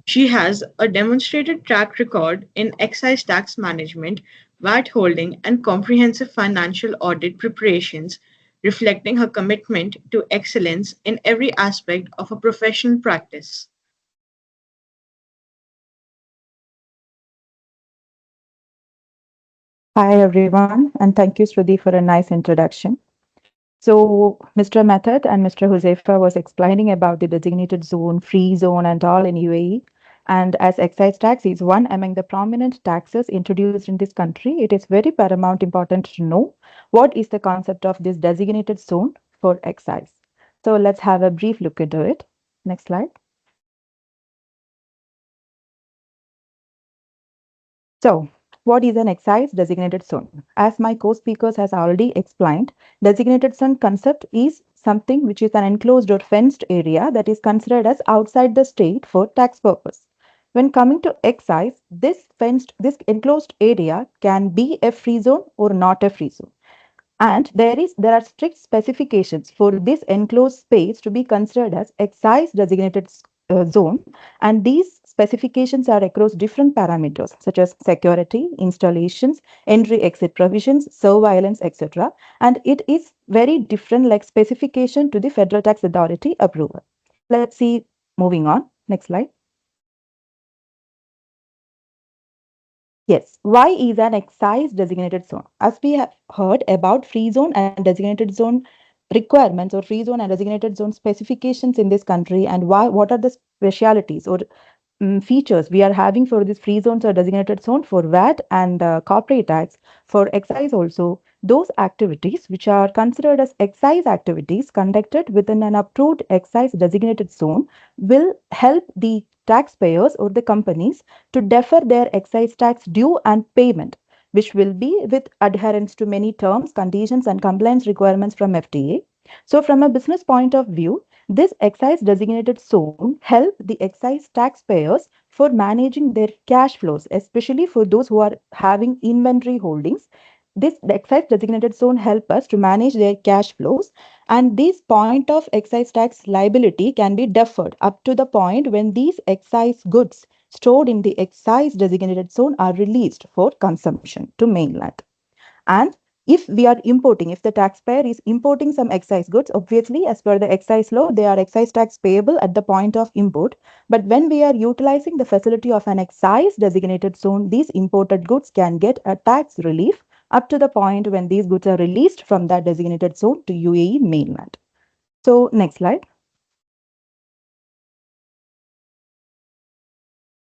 She has a demonstrated track record in excise tax management, VAT holding, and comprehensive financial audit preparations, reflecting her commitment to excellence in every aspect of her professional practice. Hi, everyone, and thank you, Shruti, for a nice introduction. So, Mr. Method and Mr. Josefa was explaining about the designated zone, free zone, and all in UAE. And as excise tax is one among the prominent taxes introduced in this country, it is very paramount important to know what is the concept of this designated zone for excise. So, let's have a brief look into it. Next slide. So, what is an excise designated zone? As my co-speakers has already explained, designated zone concept is something which is an enclosed or fenced area that is considered as outside the state for tax purpose. When coming to excise, this enclosed area can be a free zone or not a free zone. And there are strict specifications for this enclosed space to be considered as excise designated zone, and these specifications are across different parameters such as security, installations, entry exit provisions, surveillance, etc. And it is very different like specification to the Federal Tax Authority approval. Let's see, moving on. Next slide. Yes. Why is an excise designated zone? As we have heard about free zone and designated zone requirements or free zone and designated zone specifications in this country, and what are the specialities or features we are having for this free zones or designated zone for VAT and corporate tax, for excise also, those activities which are considered as excise activities conducted within an approved excise designated zone will help the taxpayers or the companies to defer their excise tax due and payment, which will be with adherence to many terms, conditions, and compliance requirements from FTA. So, from a business point of view, this excise designated zone help the excise taxpayers for managing their cash flows, especially for those who are having inventory holdings. The excise designated zone help us to manage their cash flows, and this point of excise tax liability can be deferred up to the point when these excise goods stored in the excise designated zone are released for consumption to mainland. And if we are importing, if the taxpayer is importing some excise goods, obviously, as per the excise law, they are excise tax payable at the point of import. But when we are utilizing the facility of an excise designated zone, these imported goods can get a tax relief up to the point when these goods are released from that designated zone to UAE mainland. So, next slide.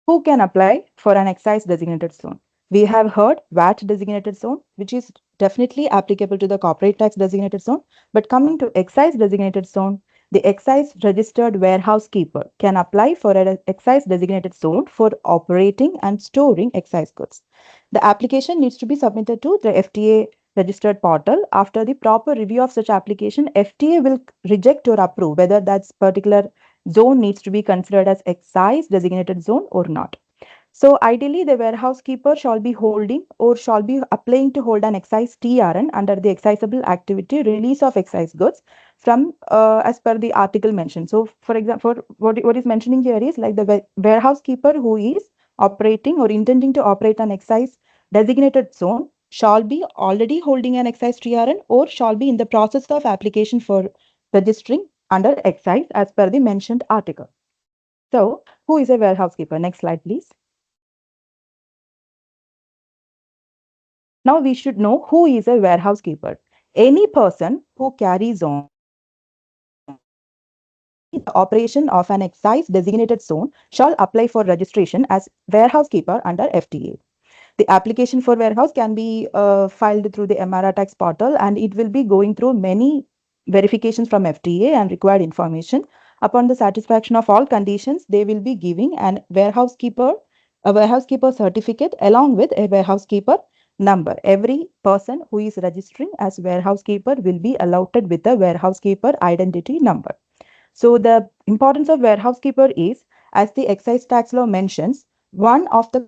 Who can apply for an excise designated zone? We have heard VAT designated zone, which is definitely applicable to the corporate tax designated zone. But coming to excise designated zone, the excise registered warehouse keeper can apply for an excise designated zone for operating and storing excise goods. The application needs to be submitted to the FTA registered portal. After the proper review of such application, FTA will reject or approve whether that particular zone needs to be considered as excise designated zone or not. So ideally, the warehouse keeper shall be holding or shall be applying to hold an excise TRN under the excisable activity release of excise goods from as per the article mentioned. So, for example, what is mentioning here is like the warehouse keeper who is operating or intending to operate an excise designated zone shall be already holding an excise TRN or shall be in the process of application for registering under excise as per the mentioned article. So, who is a warehouse keeper? Next slide, please. Now we should know who is a warehouse keeper. Any person who carries on the operation of an excise designated zone shall apply for registration as warehouse keeper under FTA. The application for warehouse can be filed through the MRR tax portal, and it will be going through many verifications from FTA and required information. Upon the satisfaction of all conditions, they will be giving a warehouse keeper certificate along with a warehouse keeper number. Every person who is registering as warehouse keeper will be allotted with a warehouse keeper identity number. So the importance of warehouse keeper is, as the excise tax law mentions, one of the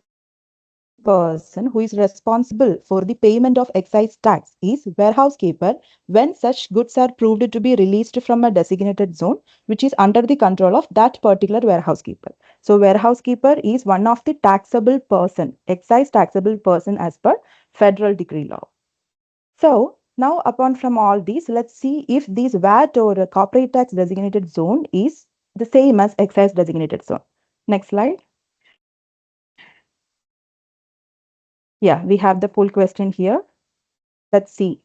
person who is responsible for the payment of excise tax is warehouse keeper when such goods are proved to be released from a designated zone which is under the control of that particular warehouse keeper. So warehouse keeper is one of the taxable person, excise taxable person as per federal decree law. So now upon from all these, let's see if this VAT or a corporate tax designated zone is the same as excise designated zone. Next slide. Yeah, we have the full question here. Let's see.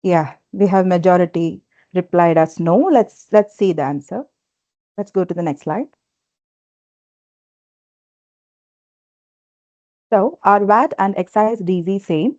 Yeah, we have majority replied as no. Let's see the answer. Let's go to the next slide. So are VAT and excise DZ same?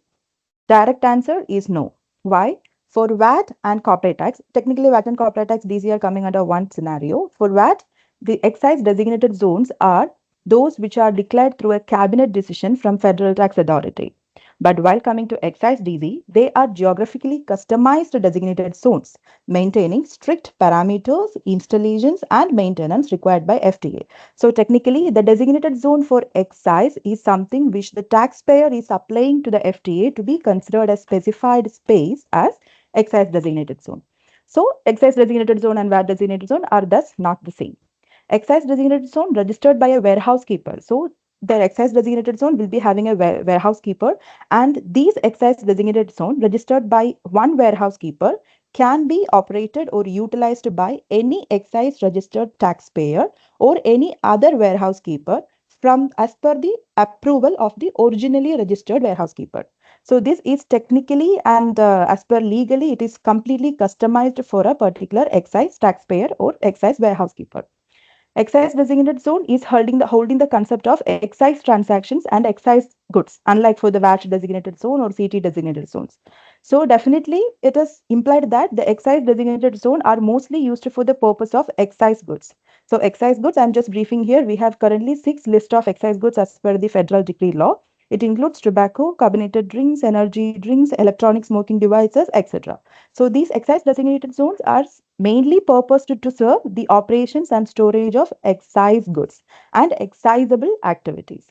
Direct answer is no. Why? For VAT and corporate tax, technically VAT and corporate tax, these are coming under one scenario. For VAT, the excise designated zones are those which are declared through a cabinet decision from Federal Tax Authority. But while coming to excise DZ, they are geographically customized designated zones, maintaining strict parameters, installations, and maintenance required by FTA. So technically, the designated zone for excise is something which the taxpayer is applying to the FTA to be considered as specified space as excise designated zone. So excise designated zone and VAT designated zone are thus not the same. Excise designated zone registered by a warehouse keeper. So their excise designated zone will be having a warehouse keeper, and these excise designated zone registered by one warehouse keeper can be operated or utilized by any excise registered taxpayer or any other warehouse keeper from as per the approval of the originally registered warehouse keeper. So this is technically and as per legally, it is completely customized for a particular excise taxpayer or excise warehouse keeper. Excise designated zone is holding the concept of excise transactions and excise goods, unlike for the VAT designated zone or CT designated zones. So definitely it is implied that the excise designated zone are mostly used for the purpose of excise goods. So excise goods, I'm just briefing here. We have currently 6 lists of excise goods as per the federal decree law. It includes tobacco, carbonated drinks, energy drinks, electronic smoking devices, etc. So these excise designated zones are mainly purposed to serve the operations and storage of excise goods and excisable activities.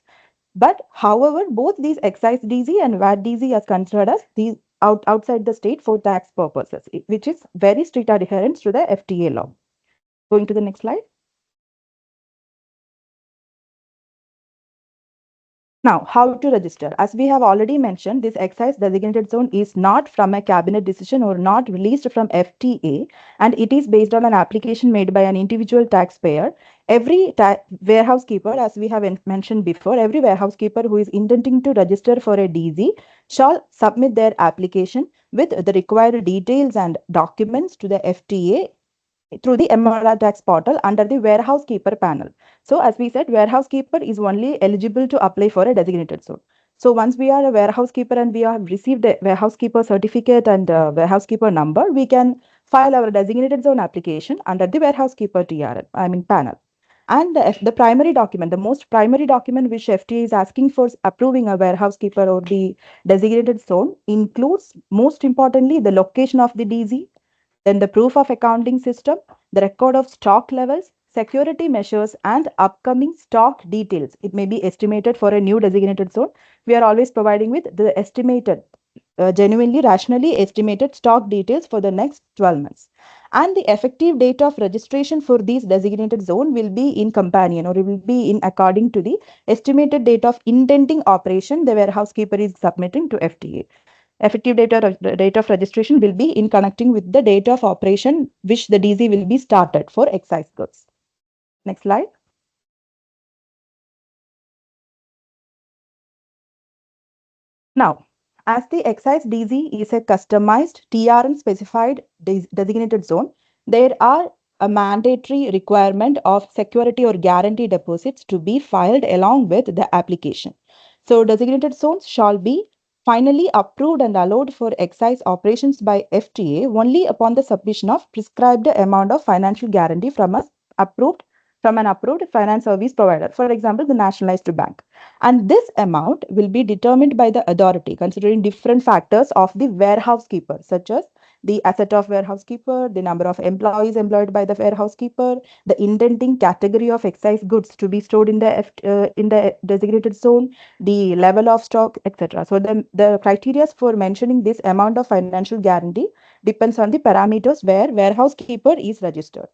But however, both these excise DZ and VAT DZ are considered as these outside the state for tax purposes, which is very strict adherence to the FTA law. Going to the next slide. Now, how to register? As we have already mentioned, this excise designated zone is not from a cabinet decision or not released from FTA, and it is based on an application made by an individual taxpayer. Every warehouse keeper, as we have mentioned before, every warehouse keeper who is intending to register for a DZ shall submit their application with the required details and documents to the FTA through the MRR tax portal under the warehouse keeper panel. So as we said, warehouse keeper is only eligible to apply for a designated zone. So once we are a warehouse keeper and we have received a warehouse keeper certificate and warehouse keeper number, we can file our designated zone application under the warehouse keeper TRL, I mean panel. And the primary document, the most primary document which FTA is asking for approving a warehouse keeper or the designated zone includes, most importantly, the location of the DC, then the proof of accounting system, the record of stock levels, security measures, and upcoming stock details. It may be estimated for a new designated zone. We are always providing with the estimated, genuinely rationally estimated stock details for the next 12 months. And the effective date of registration for these designated zone will be in companion, or it will be in according to the estimated date of intending operation the warehouse keeper is submitting to FTA. Effective date of registration will be in connecting with the date of operation which the DC will be started for excise goods. Next slide. Now, as the excise DZ is a customized TRN specified designated zone, there are a mandatory requirement of security or guarantee deposits to be filed along with the application. So, designated zones shall be finally approved and allowed for excise operations by FTA only upon the submission of prescribed amount of financial guarantee approved from an approved finance service provider, for example, the nationalized bank. And this amount will be determined by the authority considering different factors of the warehouse keeper, such as the asset of warehouse keeper, the number of employees employed by the warehouse keeper, the intending category of excise goods to be stored in the designated zone, the level of stock, etc. So the criteria for mentioning this amount of financial guarantee depends on the parameters where warehouse keeper is registered.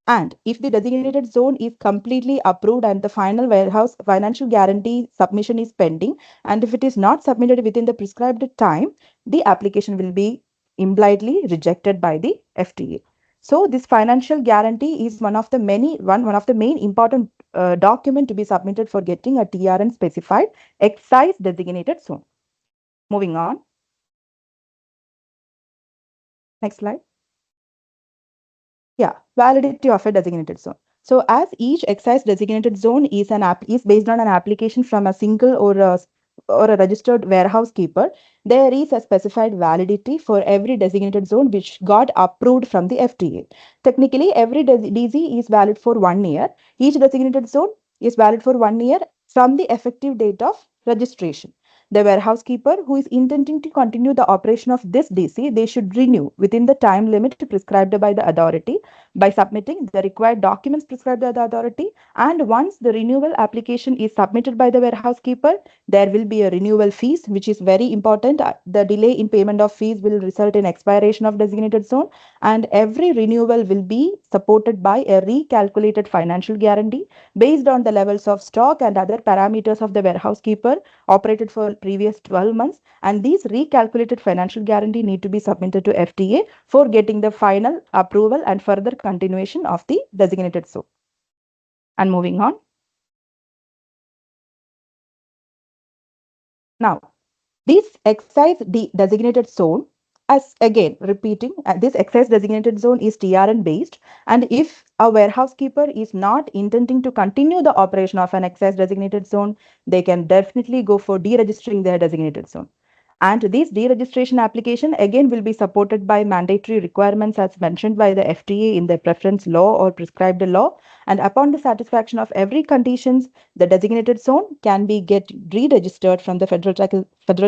And if the designated zone is completely approved and the final warehouse financial guarantee submission is pending, and if it is not submitted within the prescribed time, the application will be impliedly rejected by the FTA. So this financial guarantee is one of the main important document to be submitted for getting a TRN specified excise designated zone. Moving on. Next slide. Yeah, validity of a designated zone. So as each excise designated zone is based on an application from a single or a registered warehouse keeper, there is a specified validity for every designated zone which got approved from the FTA. Technically, every DZ is valid for 1 year. Each designated zone is valid for 1 year from the effective date of registration. The warehouse keeper who is intending to continue the operation of this DC, they should renew within the time limit prescribed by the authority by submitting the required documents prescribed by the authority. And once the renewal application is submitted by the warehouse keeper, there will be a renewal fees, which is very important. The delay in payment of fees will result in expiration of designated zone, and every renewal will be supported by a recalculated financial guarantee based on the levels of stock and other parameters of the warehouse keeper operated for previous 12 months. And these recalculated financial guarantee need to be submitted to FTA for getting the final approval and further continuation of the designated zone. And moving on. Now, this excise designated zone, as again repeating, this excise designated zone is TRN based, and if a warehouse keeper is not intending to continue the operation of an excise designated zone, they can definitely go for deregistering their designated zone. And this deregistration application again will be supported by mandatory requirements as mentioned by the FTA in the preference law or prescribed law. And upon the satisfaction of every conditions, the designated zone can be get re-registered from the Federal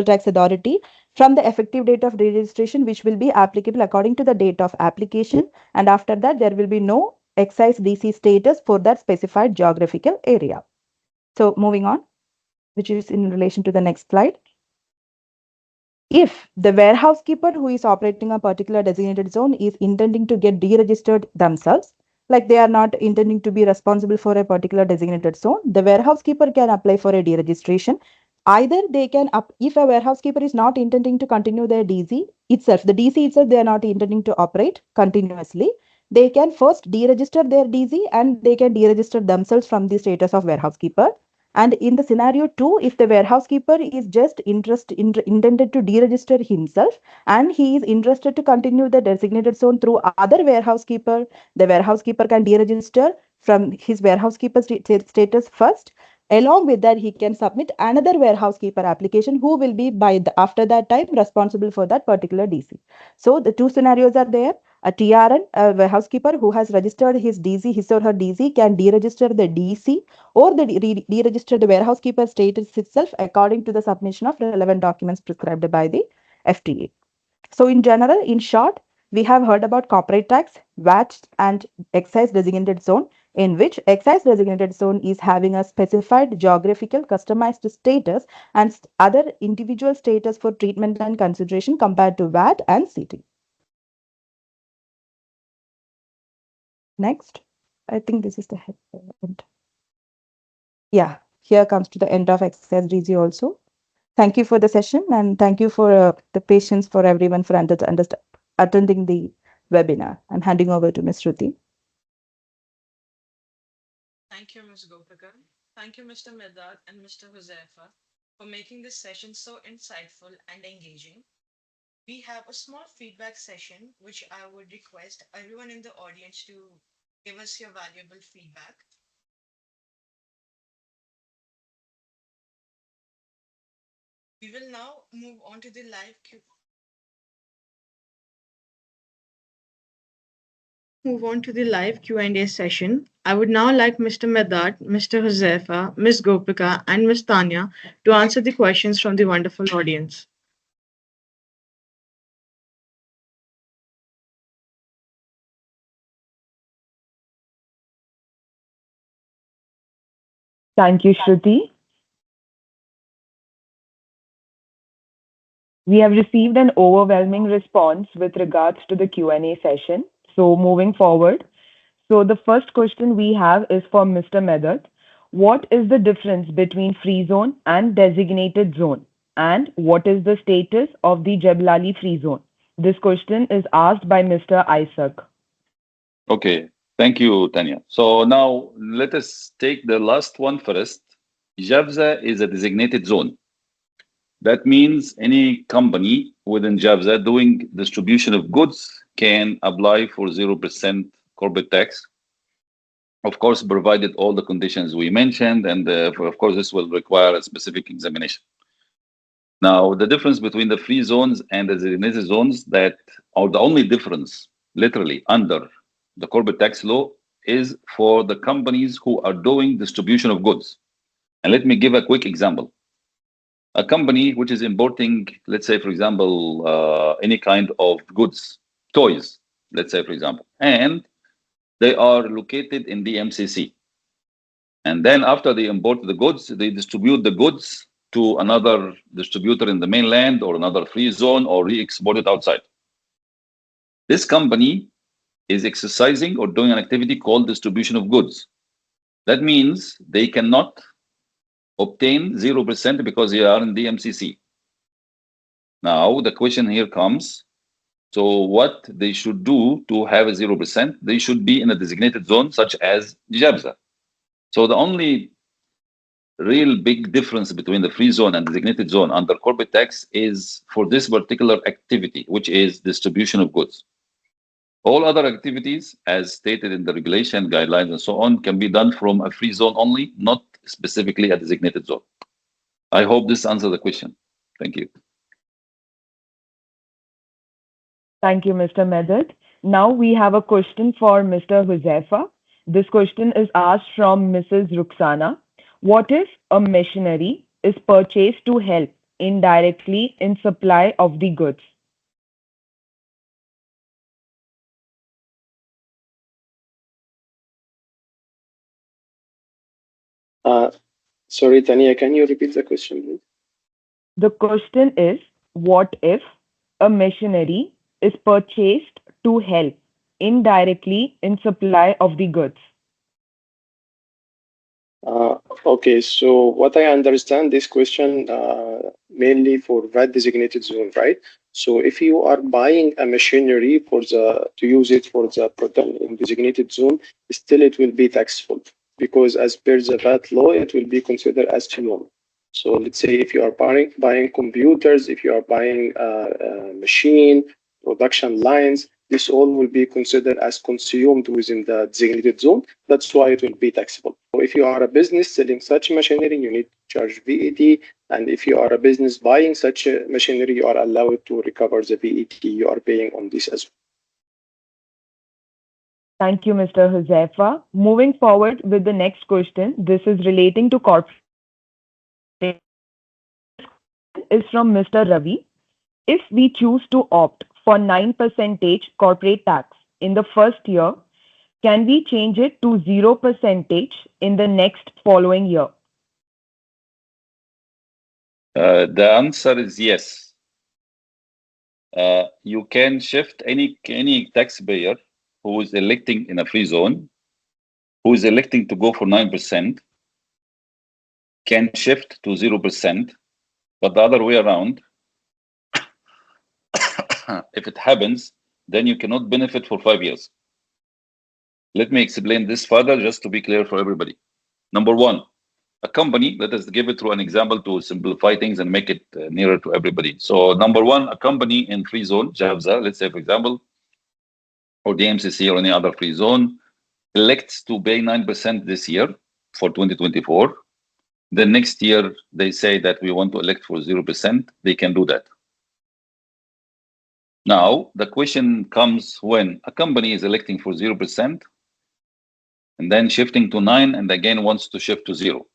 Tax Authority from the effective date of registration, which will be applicable according to the date of application. And after that, there will be no excise DC status for that specified geographical area. So moving on, which is in relation to the next slide. If the warehouse keeper who is operating a particular designated zone is intending to get deregistered themselves, like they are not intending to be responsible for a particular designated zone, the warehouse keeper can apply for a deregistration. Either they can, if a warehouse keeper is not intending to continue their DC itself, the DC itself, they are not intending to operate continuously, they can first deregister their DC and they can deregister themselves from the status of warehouse keeper. And in the scenario 2, if the warehouse keeper is just intended to deregister himself and he is interested to continue the designated zone through other warehouse keeper, the warehouse keeper can deregister from his warehouse keeper status first. Along with that, he can submit another warehouse keeper application who will be after that time responsible for that particular DC. So the two scenarios are there. A TRN, a warehousekeeper who has registered his or her DC, can deregister the DC or deregister the warehousekeeper status itself according to the submission of relevant documents prescribed by the FTA. So in general, in short, we have heard about corporate tax, VAT, and excise designated zone, in which excise designated zone is having a specified geographical customized status and other individual status for treatment and consideration compared to VAT and CT. Next, I think this is the end. Yeah, here comes to the end of excise DG also. Thank you for the session and thank you for the patience for everyone for attending the webinar. I'm handing over to Ms. Shruti. Thank you, Ms. Gopika. Thank you, Mr. Medad and Mr. Huzaifa, for making this session so insightful and engaging. We have a small feedback session, which I would request everyone in the audience to give us your valuable feedback. We will now move on to the live Q. Move on to the live Q&A session. I would now like Mr. Medad, Mr. Huzaifa, Ms. Gopika, and Ms. Tanya to answer the questions from the wonderful audience. Thank you, Shruti. We have received an overwhelming response with regards to the Q&A session. So moving forward, so the first question we have is for Mr. Medat. What is the difference between free zone and designated zone? And what is the status of the Jablali free zone? This question is asked by Mr. Isaac. Okay, thank you, Tanya. So now let us take the last one first. Jabza is a designated zone. That means any company within Jabza doing distribution of goods can apply for 0% corporate tax. Of course, provided all the conditions we mentioned, and of course, this will require a specific examination. Now, the difference between the free zones and the designated zones that are the only difference, literally, under the corporate tax law is for the companies who are doing distribution of goods. And let me give a quick example. A company which is importing, let's say, for example, any kind of goods, toys, let's say, for example, and they are located in the MCC. And then after they import the goods, they distribute the goods to another distributor in the mainland or another free zone or re-export it outside. This company is exercising or doing an activity called distribution of goods. That means they cannot obtain 0% because they are in the MCC. Now, the question here comes, so what they should do to have a 0%? They should be in a designated zone such as Jabza. So the only real big difference between the free zone and designated zone under corporate tax is for this particular activity, which is distribution of goods. All other activities, as stated in the regulation, guidelines, and so on, can be done from a free zone only, not specifically a designated zone. I hope this answers the question. Thank you. Thank you, Mr. Medat. Now we have a question for Mr. Huzaifa. This question is asked from Mrs. Ruxana. What if a machinery is purchased to help indirectly in supply of the goods? Sorry, Tanya, can you repeat the question, please? The question is, what if a machinery is purchased to help indirectly in supply of the goods? Okay, so what I understand this question mainly for VAT designated zone, right? So if you are buying a machinery to use it for the production in designated zone, still it will be taxable because as per the VAT law, it will be considered as fuel. So let's say if you are buying computers, if you are buying machine, production lines, this all will be considered as consumed within the designated zone. That's why it will be taxable. So if you are a business selling such machinery, you need to charge VAT. And if you are a business buying such a machinery, you are allowed to recover the VAT you are paying on this as well. Thank you, Mr. Huzaifa. Moving forward with the next question, this is relating to corporate. Is from Mr. Ravi. If we choose to opt for 9% corporate tax in the first year, can we change it to 0% in the next following year? The answer is yes. You can shift any taxpayer who is electing in a free zone, who is electing to go for 9%, can shift to 0%, but the other way around, if it happens, then you cannot benefit for 5 years. Let me explain this further just to be clear for everybody. Number one, a company, let us give it through an example to simplify things and make it nearer to everybody. So number one, a company in free zone, Javza, let's say for example, or the MCC or any other free zone, elects to pay 9% this year for 2024. The next year, they say that we want to elect for 0%, they can do that. Now, the question comes when a company is electing for 0% and then shifting to 9 and again wants to shift to 0.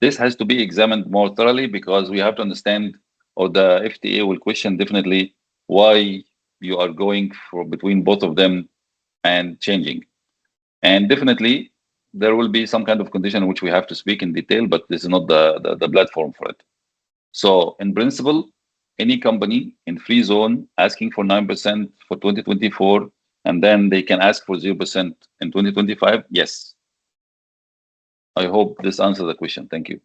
This has to be examined more thoroughly because we have to understand, or the FTA will question definitely why you are going for between both of them and changing. And definitely there will be some kind of condition which we have to speak in detail, but this is not the platform for it. So in principle, any company in free zone asking for 9% for 2024, and then they can ask for 0% in 2025, yes. I hope this answers the question. Thank you.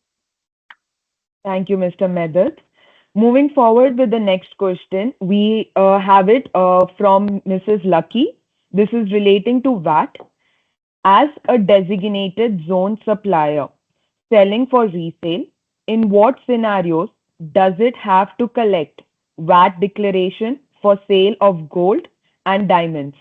Thank you, Mr. Medat. Moving forward with the next question, we have it from Mrs. Lucky. This is relating to VAT. As a designated zone supplier selling for resale, in what scenarios does it have to collect VAT declaration for sale of gold and diamonds?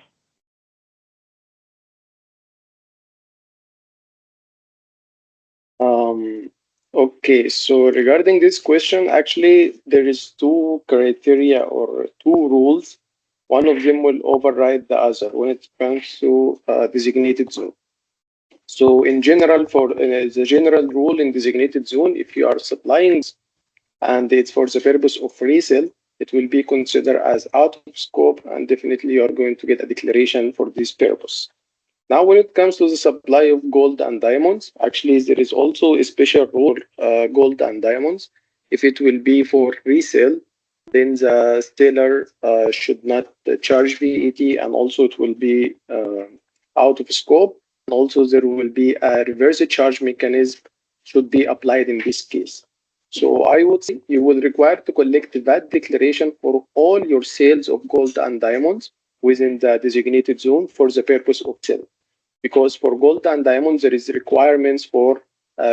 Okay, so regarding this question, actually, there is two criteria or two rules. One of them will override the other when it comes to designated zone. So in general, for the general rule in designated zone, if you are supplying and it's for the purpose of resale, it will be considered as out of scope, and definitely you are going to get a declaration for this purpose. Now, when it comes to the supply of gold and diamonds, actually, there is also a special rule, gold and diamonds. If it will be for resale, then the seller should not charge VAT, and also it will be out of scope. And also, there will be a reverse charge mechanism should be applied in this case. So I would say you will require to collect the VAT declaration for all your sales of gold and diamonds within the designated zone for the purpose of sale. Because for gold and diamonds, there is requirements for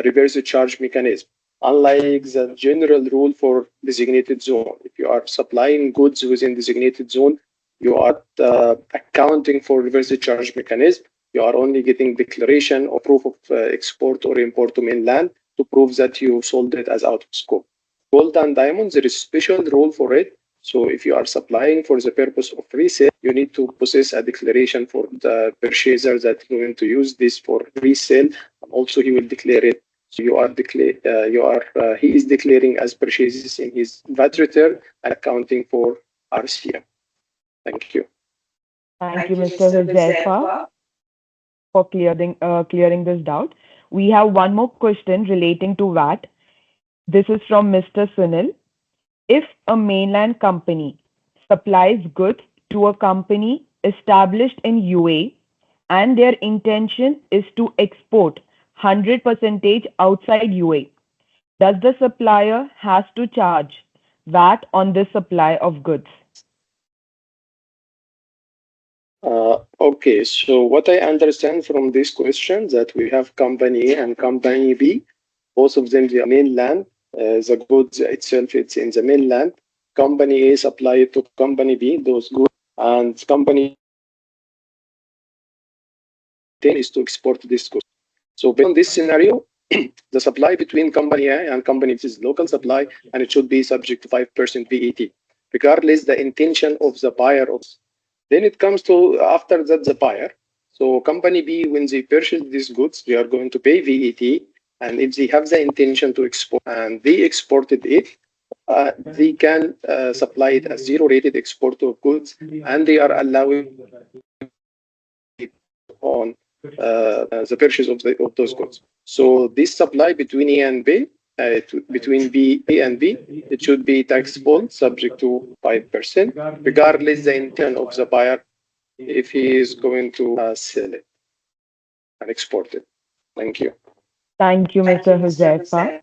reverse charge mechanism. Unlike the general rule for designated zone, if you are supplying goods within designated zone, you are accounting for reverse charge mechanism. You are only getting declaration or proof of export or import to mainland to prove that you sold it as out of scope. Gold and diamonds, there is special rule for it. So if you are supplying for the purpose of resale, you need to possess a declaration for the purchaser that is going to use this for resale, and also he will declare it. So he is declaring as purchases in his VAT return and accounting for RCM. Thank you. Thank you, Mr. Huzaifa, for clearing this doubt. We have one more question relating to VAT. This is from Mr. Sunil. If a mainland company supplies goods to a company established in UAE and their intention is to export 100% outside UAE, does the supplier has to charge VAT on this supply of goods? Okay, so what I understand from this question that we have company A and company B, both of them the mainland. The goods itself, it's in the mainland. Company A supply it to company B, those goods, and company is to export this goods. So based on this scenario, the supply between company A and company B is local supply, and it should be subject to 5% VAT, regardless the intention of the buyer. Then it comes to after that the buyer. So company B, when they purchase these goods, they are going to pay VAT. And if they have the intention to export and they exported it, they can supply it as zero rated export of goods, and they are allowing on the purchase of those goods. So this supply between A and B, between A and B, it should be taxable subject to 5%, regardless the intent of the buyer if he is going to sell it and export it. Thank you. Thank you, Mr. Huzaifa.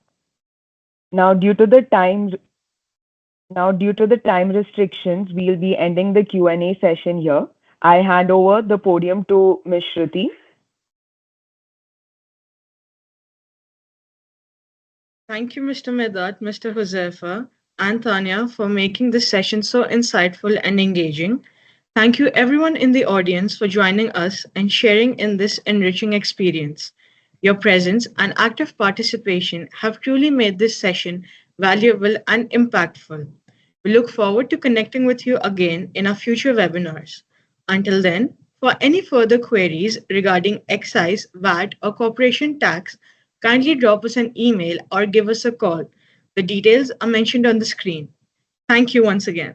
Now, due to the time Now, due to the time restrictions, we'll be ending the Q&A session here. I hand over the podium to Ms. Shruti. Thank you, Mr. Medat, Mr. Huzaifa, and Tanya for making this session so insightful and engaging. Thank you, everyone in the audience, for joining us and sharing in this enriching experience. Your presence and active participation have truly made this session valuable and impactful. We look forward to connecting with you again in our future webinars. Until then, for any further queries regarding excise, VAT, or corporation tax, kindly drop us an email or give us a call. The details are mentioned on the screen. Thank you once again.